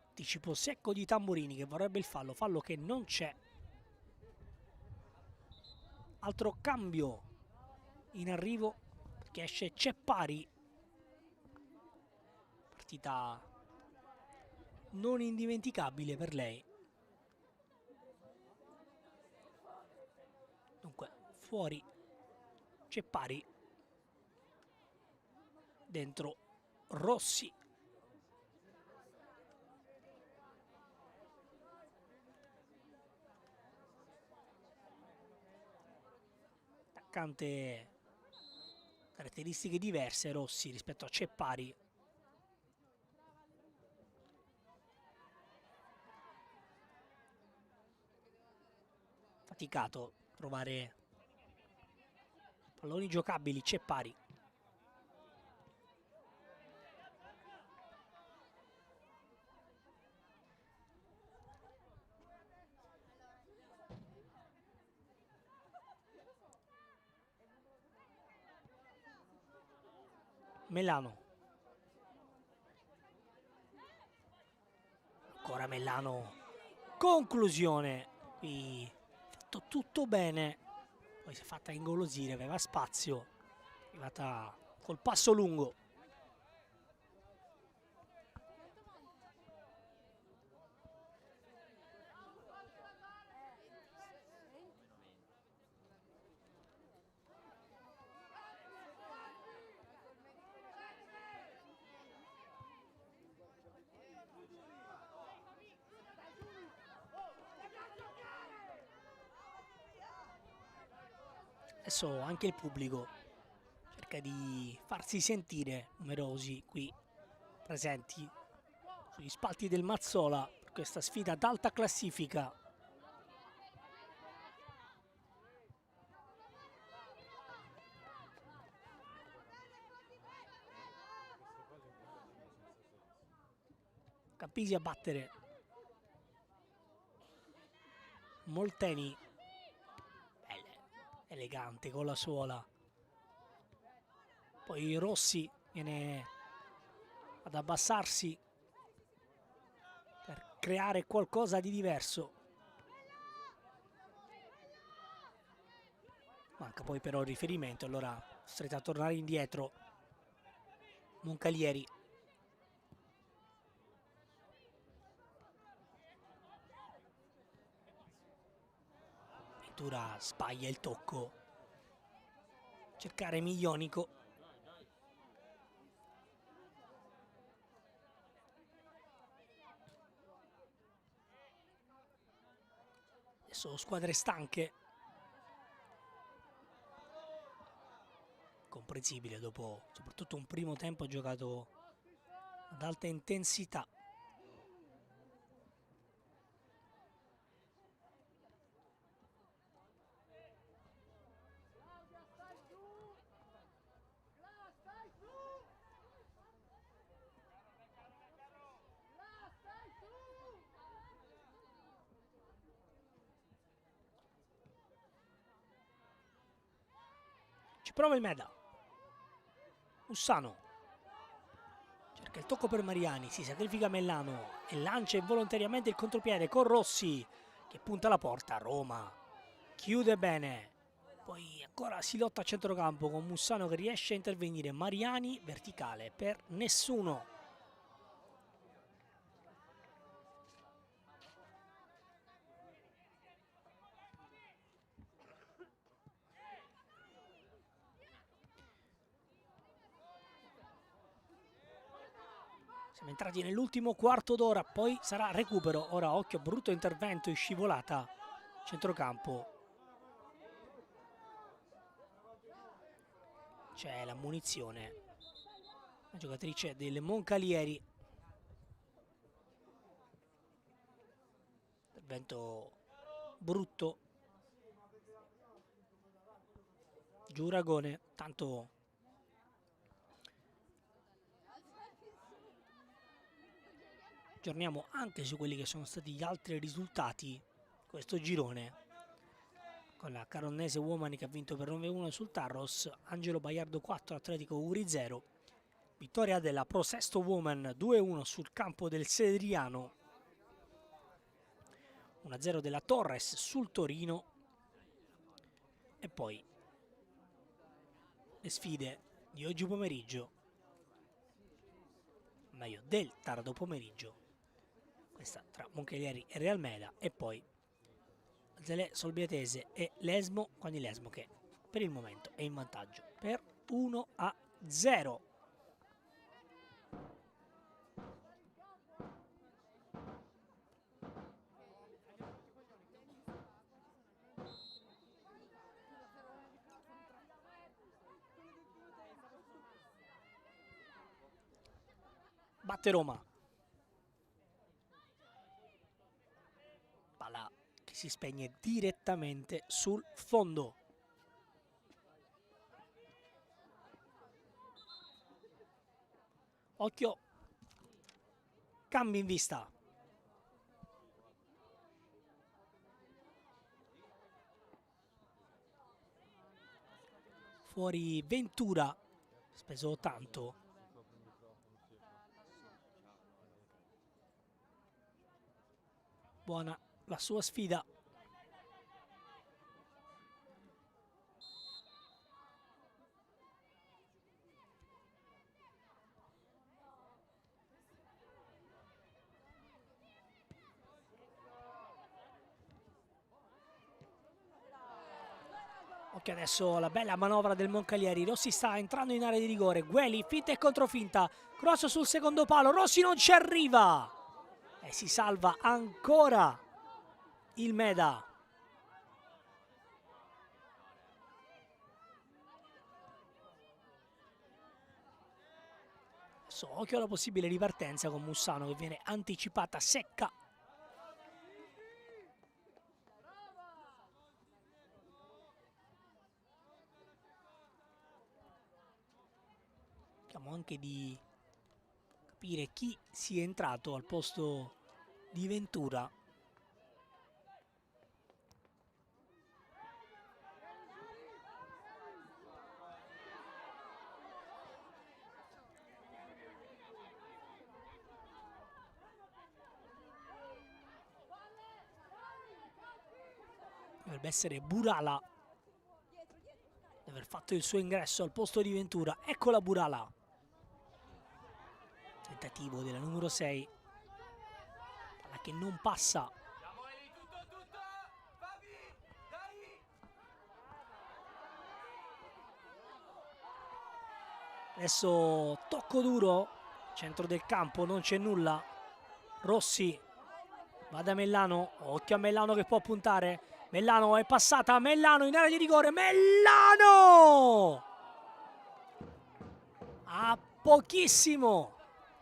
Anticipo secco di Tamburini che vorrebbe il fallo, fallo che non c'è. Altro cambio in arrivo perché esce Ceppari. Partita non indimenticabile per lei. Dunque fuori Ceppari, dentro Rossi. Attaccante, caratteristiche diverse Rossi rispetto a Ceppari. Faticato trovare palloni giocabili Ceppari. Mellano. Ancora Mellano. Conclusione. Qui fatto tutto bene. Poi si è fatta ingolosire, aveva spazio. È arrivata col passo lungo. Adesso anche il pubblico cerca di farsi sentire, numerosi qui presenti sugli spalti del Mazzola per questa sfida d'alta classifica. Campisi a battere. Molteni. Elegante con la suola. Poi Rossi viene ad abbassarsi per creare qualcosa di diverso. Manca poi però il riferimento, allora stretta a tornare indietro Moncalieri. Ventura sbaglia il tocco. Cercare Miglionico. Adesso squadre stanche. Comprensibile dopo soprattutto un primo tempo giocato ad alta intensità. prova il Meda. Mussano. Cerca il tocco per Mariani, si sacrifica Mellano e lancia involontariamente il contropiede con Rossi che punta la porta. Roma chiude bene. Poi ancora si lotta a centrocampo con Mussano che riesce a intervenire. Mariani verticale per nessuno. Siamo entrati nell'ultimo quarto d'ora, poi sarà recupero. Ora occhio, brutto intervento in scivolata. Centrocampo. C'è la munizione. La giocatrice del Moncalieri. Intervento brutto. Giuragone, tanto aggiorniamo anche su quelli che sono stati gli altri risultati questo girone, con la Caronnese Woman che ha vinto per 9-1 sul Tarros, Angelo Baiardo 4, Atletico Uri 0, vittoria della Pro Sesto Woman 2-1 sul campo del Sedriano, 1-0 della Torres sul Torino, e poi le sfide di oggi pomeriggio, meglio del tardo pomeriggio, questa tra Moncalieri e Real Meda, e poi Zelè Solbiatese e Lesmo, con il Lesmo che per il momento è in vantaggio per 1-0. Batte Roma. Palla che si spegne direttamente sul fondo. Occhio. Cambio in vista. Fuori Ventura. Speso tanto. Buona la sua sfida. Occhio adesso la bella manovra del Moncalieri. Rossi sta entrando in area di rigore. Gueli, finta e controfinta. Cross sul secondo palo. Rossi non ci arriva. E si salva ancora il Meda. Adesso occhio alla possibile ripartenza con Mussano che viene anticipata secca. Cerchiamo anche di capire chi sia entrato al posto di Ventura. Dovrebbe essere Burala di aver fatto il suo ingresso al posto di Ventura. Eccola Burala. Tentativo della numero 6. Palla che non passa. Adesso tocco duro. Centro del campo, non c'è nulla. Rossi va da Mellano. Occhio a Mellano che può puntare. Mellano è passata. Mellano in area di rigore. Mellano! A pochissimo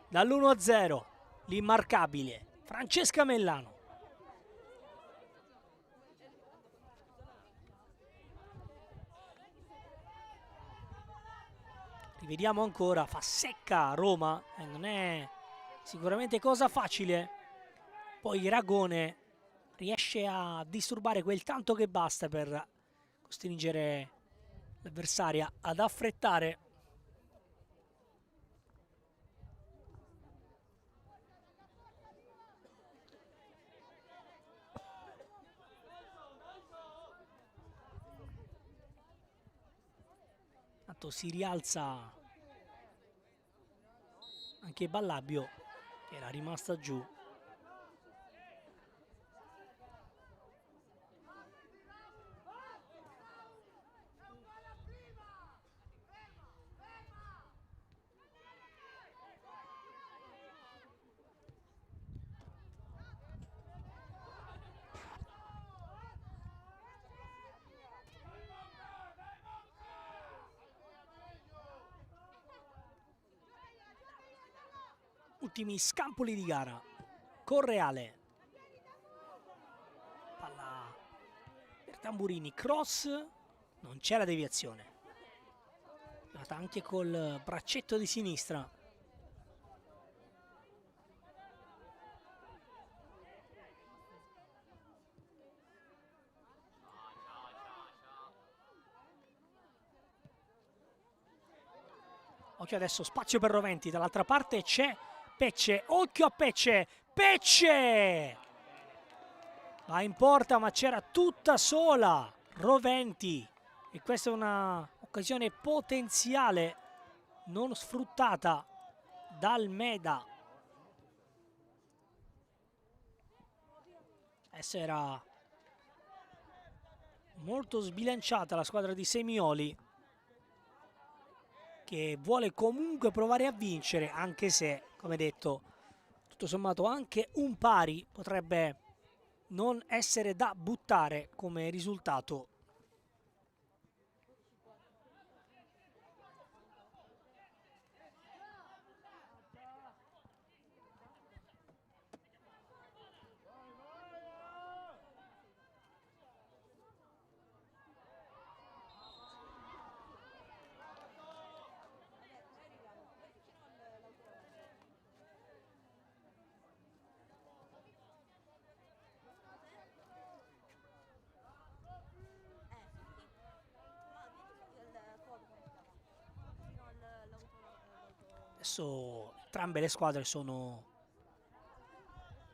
dall'1-0, l'immarcabile Francesca Mellano. Rivediamo ancora, fa secca Roma, non è sicuramente cosa facile. Poi Ragone riesce a disturbare quel tanto che basta per costringere l'avversaria ad affrettare. Tanto si rialza anche Ballabio, che era rimasta giù. Ultimi scampoli di gara. Correale. Palla per Tamburini. Cross. Non c'è la deviazione. È andata anche col braccetto di sinistra. Occhio adesso, spazio per Roventi. Dall'altra parte c'è Pecce. Occhio a Pecce. Pecce! Va in porta, ma c'era tutta sola Roventi. E questa è una occasione potenziale non sfruttata dal Meda. Adesso era molto sbilanciata la squadra di Semioli, che vuole comunque provare a vincere, anche se, come detto, tutto sommato anche un pari potrebbe non essere da buttare come risultato. Adesso entrambe le squadre sono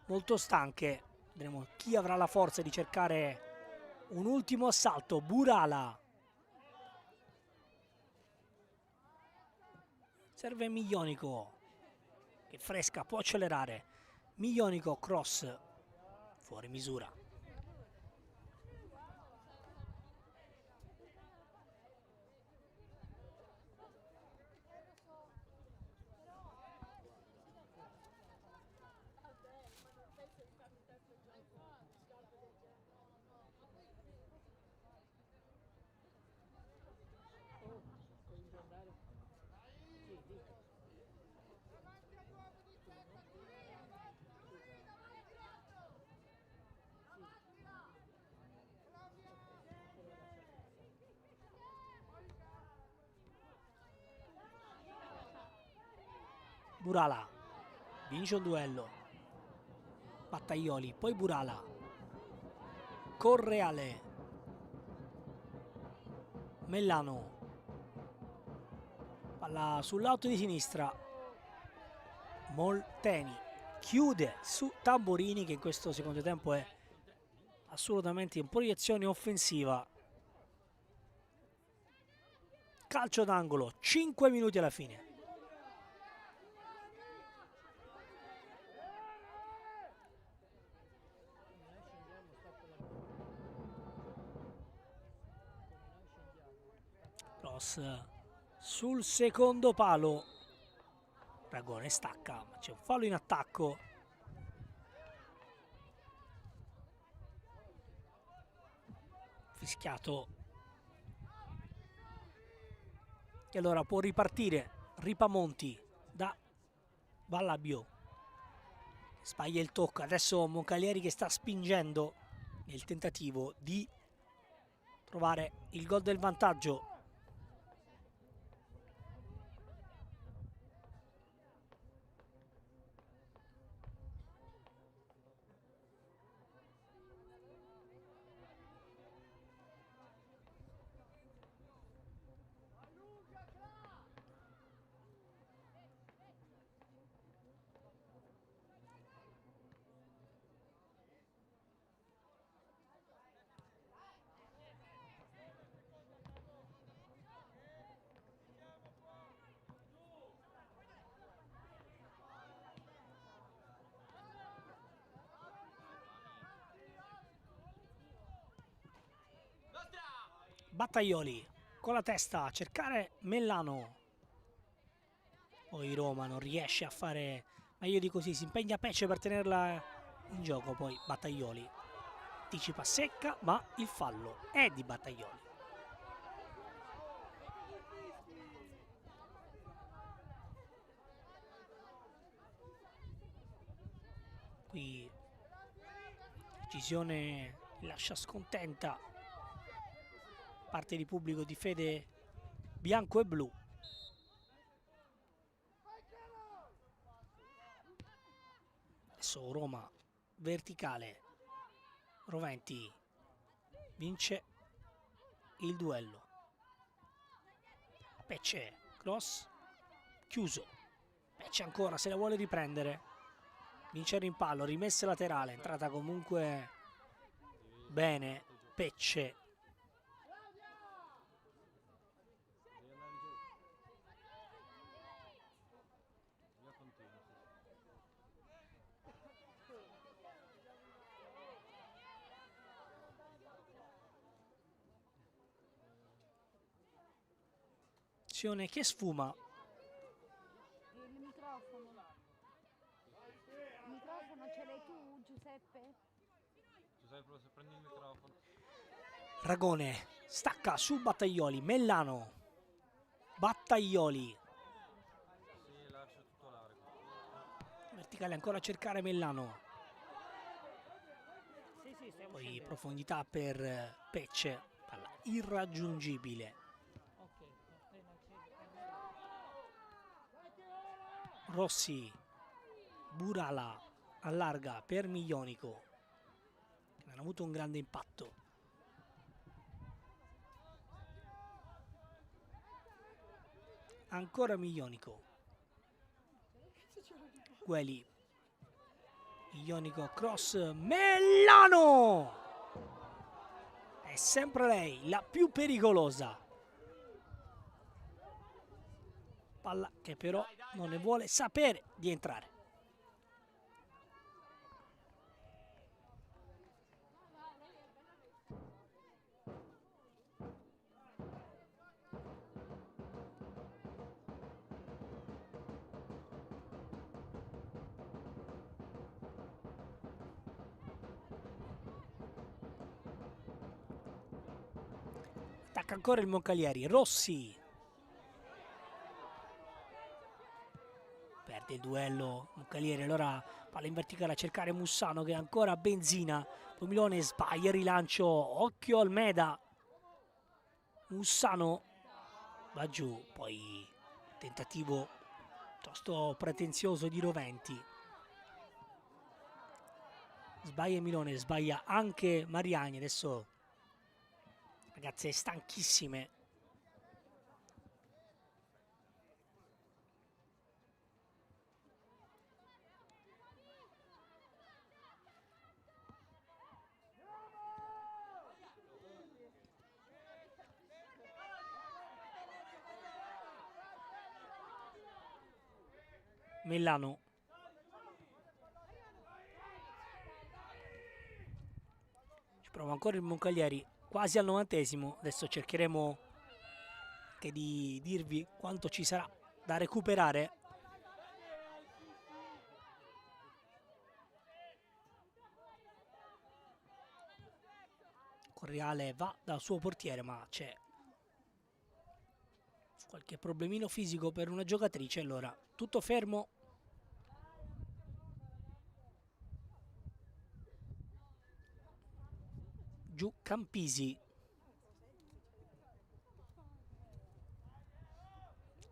molto stanche. Vedremo chi avrà la forza di cercare un ultimo assalto. Burala. Serve Miglionico, che fresca, può accelerare. Miglionico, cross, fuori misura. Burala vince un duello. Battaglioli, poi Burala. Correale. Mellano. Palla sul lato di sinistra. Molteni chiude su Tamburini, che in questo secondo tempo è assolutamente in proiezione offensiva. Calcio d'angolo, 5 minuti alla fine. Cross sul secondo palo. Ragone stacca, ma c'è un fallo in attacco. Fischiato. E allora può ripartire Ripamonti da Ballabio. Sbaglia il tocco. Adesso Moncalieri che sta spingendo nel tentativo di trovare il gol del vantaggio. Battaglioli con la testa a cercare Mellano. Poi Roma non riesce a fare meglio di così, si impegna Pecce per tenerla in gioco, poi Battaglioli anticipa secca, ma il fallo è di Battaglioli. Qui decisione lascia scontenta parte di pubblico di fede bianco e blu. Adesso Roma verticale, Roventi vince il duello. Pecce, cross, chiuso. Pecce ancora, se la vuole riprendere. Vince il rimpallo, rimessa laterale, entrata comunque bene. Pecce. Azione che sfuma. Il microfono ce l'hai tu, Giuseppe? Giuseppe, se prendi il microfono. Ragone stacca su Battaglioli, Mellano. Battaglioli. Sì, lascia tutto l'arco. Verticale ancora a cercare Mellano. Poi profondità per Pecce. Palla irraggiungibile. Rossi. Burala allarga per Miglionico. Non ha avuto un grande impatto. Ancora Miglionico. Gueli. Miglionico cross. Mellano! È sempre lei, la più pericolosa. Palla che però non ne vuole sapere di entrare. Attacca ancora il Moncalieri. Rossi. Perde il duello Moncalieri, allora palla in verticale a cercare Mussano che è ancora benzina. Poi Milone sbaglia il rilancio, occhio Almeda. Mussano va giù, poi tentativo piuttosto pretenzioso di Roventi. Sbaglia Milone, sbaglia anche Mariani. Adesso ragazze stanchissime. Mellano. Ci prova ancora il Moncalieri, quasi al 90esimo. Adesso cercheremo anche di dirvi quanto ci sarà da recuperare. Correale va dal suo portiere, ma c'è qualche problemino fisico per una giocatrice, allora tutto fermo. Giù Campisi.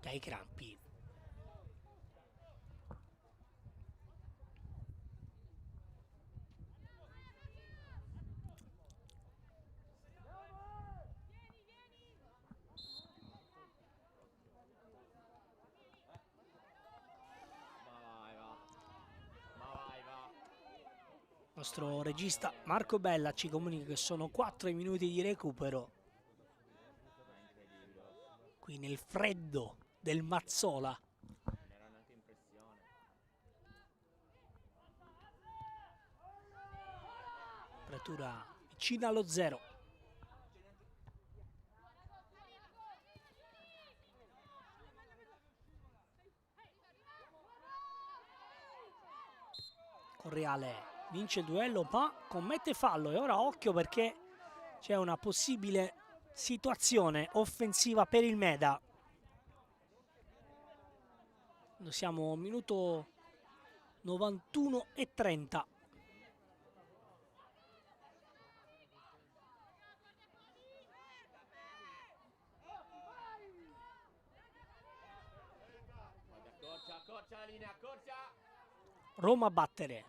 Dai crampi. Il nostro regista Marco Bella ci comunica che sono 4 minuti di recupero qui nel freddo del Mazzola. Temperatura vicina allo 0. Correale vince il duello ma commette fallo e ora occhio perché c'è una possibile situazione offensiva per il Meda. Noi siamo minuto 91 e 30. Roma a battere.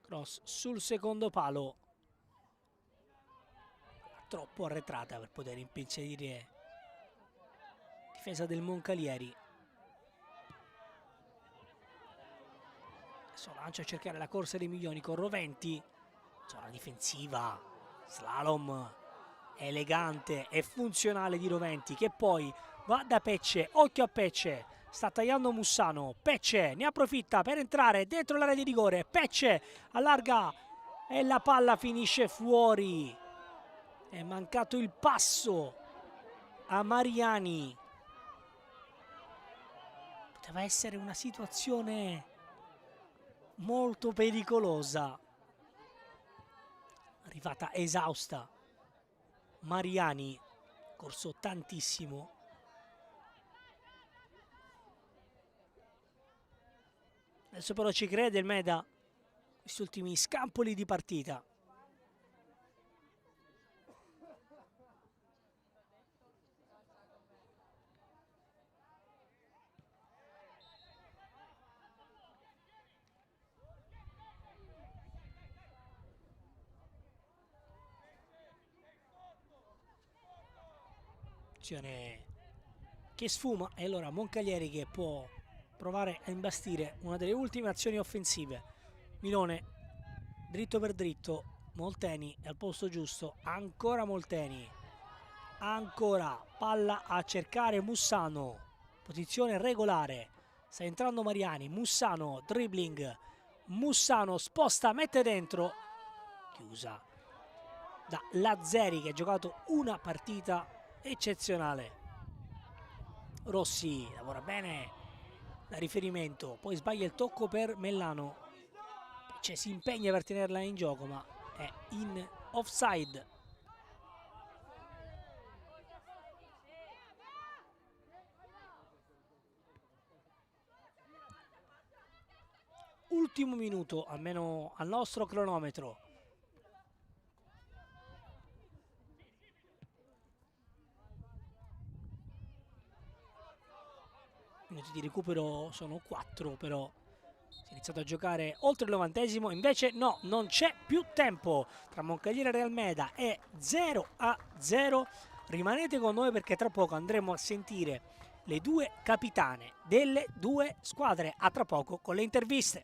Cross sul secondo palo. Troppo arretrata per poter impensierire difesa del Moncalieri. Adesso lancia a cercare la corsa dei milioni con Roventi. Zona difensiva. Slalom elegante e funzionale di Roventi che poi va da Pecce. Occhio a Pecce. Sta tagliando Mussano. Pecce ne approfitta per entrare dentro l'area di rigore. Pecce allarga e la palla finisce fuori. È mancato il passo a Mariani. Poteva essere una situazione molto pericolosa. Arrivata esausta. Mariani, corso tantissimo. Adesso però ci crede il Meda. Questi ultimi scampoli di partita. Che sfuma e allora Moncalieri che può provare a imbastire una delle ultime azioni offensive. Milone dritto per dritto, Molteni è al posto giusto, ancora Molteni, ancora palla a cercare Mussano, posizione regolare, sta entrando Mariani, Mussano dribbling, Mussano sposta, mette dentro, chiusa da Lazzeri che ha giocato una partita eccezionale. Rossi lavora bene da riferimento, poi sbaglia il tocco per Mellano, cioè si impegna per tenerla in gioco ma è in offside. Ultimo minuto almeno al nostro cronometro. Minuti di recupero sono 4, però si è iniziato a giocare oltre il 90esimo, invece no, non c'è più tempo tra Moncalieri e Real Meda, è 0-0. Rimanete con noi perché tra poco andremo a sentire le due capitane delle due squadre. A tra poco con le interviste.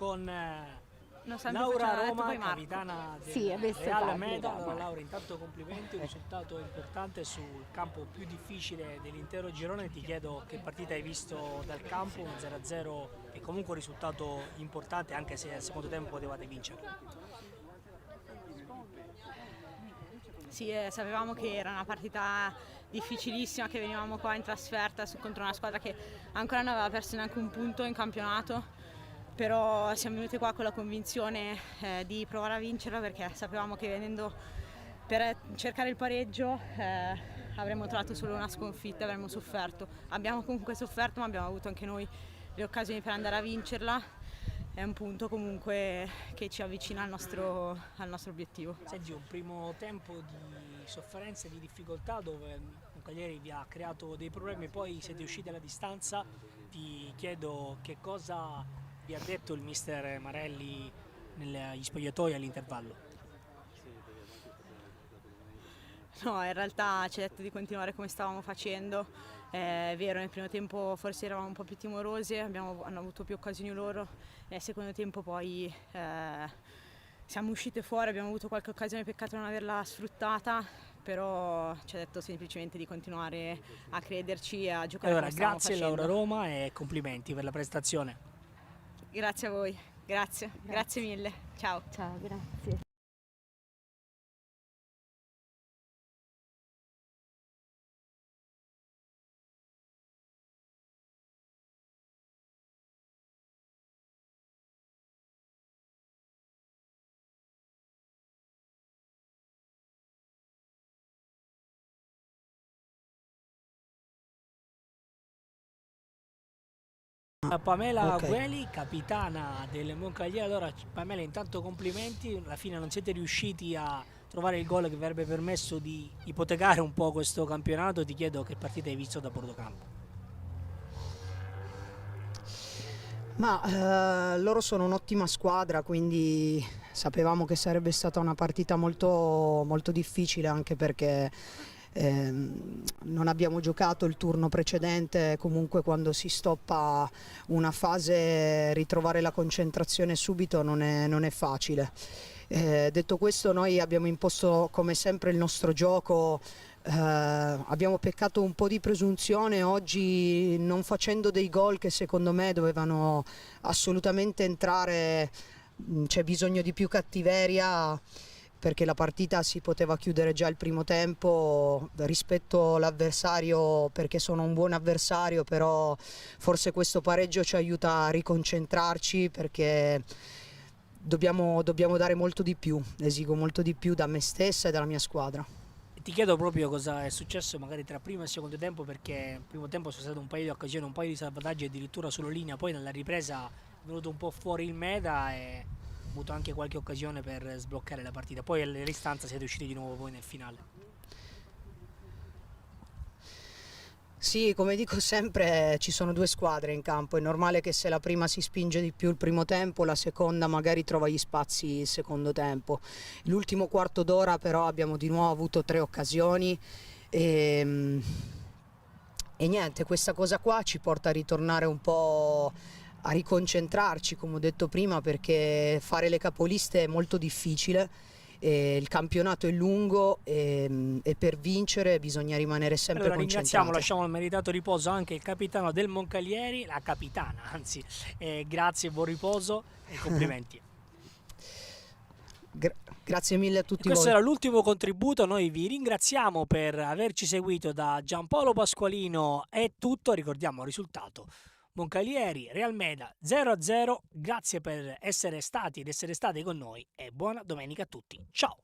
con Non sempre Laura facciamo, Roma, poi Marco. capitana del Sì, adesso Real parli, Meda. dai. Allora, Laura, intanto complimenti, un risultato importante sul campo più difficile dell'intero girone. Ti chiedo che partita hai visto dal campo, un 0-0 e comunque un risultato importante, anche se al secondo tempo potevate vincere. Sì, sapevamo che era una partita difficilissima, che venivamo qua in trasferta contro una squadra che ancora non aveva perso neanche un punto in campionato, però siamo venuti qua con la convinzione di provare a vincerla, perché sapevamo che venendo per cercare il pareggio avremmo trovato solo una sconfitta, avremmo sofferto. Abbiamo comunque sofferto, ma abbiamo avuto anche noi le occasioni per andare a vincerla. È un punto comunque che ci avvicina al nostro obiettivo. Senti, un primo tempo di sofferenza e di difficoltà dove Moncalieri vi ha creato dei problemi, poi siete usciti alla distanza. Ti chiedo che cosa vi ha detto il mister Marelli negli spogliatoi all'intervallo. No, in realtà ci ha detto di continuare come stavamo facendo. È vero, nel primo tempo forse eravamo un po' più timorosi, hanno avuto più occasioni loro, nel secondo tempo poi siamo uscite fuori, abbiamo avuto qualche occasione, peccato non averla sfruttata, però ci ha detto semplicemente di continuare a crederci e a giocare Allora, come stavamo grazie facendo. Laura Roma e complimenti per la prestazione. Grazie a voi, grazie mille, ciao. Ciao, grazie. Pamela Ok. Gueli, capitana del Moncalieri. Allora, Pamela, intanto complimenti, alla fine non siete riusciti a trovare il gol che vi avrebbe permesso di ipotecare un po' questo campionato. Ti chiedo che partita hai visto da Bordocampo. Ma loro sono un'ottima squadra, quindi sapevamo che sarebbe stata una partita molto, molto difficile, anche perché non abbiamo giocato il turno precedente. Comunque quando si stoppa una fase, ritrovare la concentrazione subito non è facile. Detto questo, noi abbiamo imposto come sempre il nostro gioco. Abbiamo peccato un po' di presunzione oggi, non facendo dei gol che secondo me dovevano assolutamente entrare. C'è bisogno di più cattiveria, perché la partita si poteva chiudere già il primo tempo. Rispetto all'avversario, perché sono un buon avversario, però forse questo pareggio ci aiuta a riconcentrarci, perché dobbiamo dare molto di più, esigo molto di più da me stessa e dalla mia squadra. Ti chiedo proprio cosa è successo magari tra primo e secondo tempo, perché nel primo tempo sono state un paio di occasioni, un paio di salvataggi addirittura sulla linea, poi nella ripresa è venuto un po' fuori il meta e ha avuto anche qualche occasione per sbloccare la partita. Poi alle distanze siete usciti di nuovo poi nel finale. Sì, come dico sempre, ci sono due squadre in campo. È normale che se la prima si spinge di più il primo tempo, la seconda magari trova gli spazi il secondo tempo. L'ultimo quarto d'ora però abbiamo di nuovo avuto 3 occasioni e niente, questa cosa qua ci porta a ritornare un po', a riconcentrarci, come ho detto prima, perché fare le capoliste è molto difficile. Il campionato è lungo e per vincere bisogna rimanere sempre Allora concentrati. ringraziamo, lasciamo il meritato riposo anche il capitano del Moncalieri, la capitana anzi, grazie, buon riposo e complimenti. Grazie mille a tutti Questo voi. era l'ultimo contributo, noi vi ringraziamo per averci seguito. Da Giampaolo Pasqualino è tutto, ricordiamo il risultato: Moncalieri Real Meda 0-0. Grazie per essere stati ed essere state con noi e buona domenica a tutti. Ciao!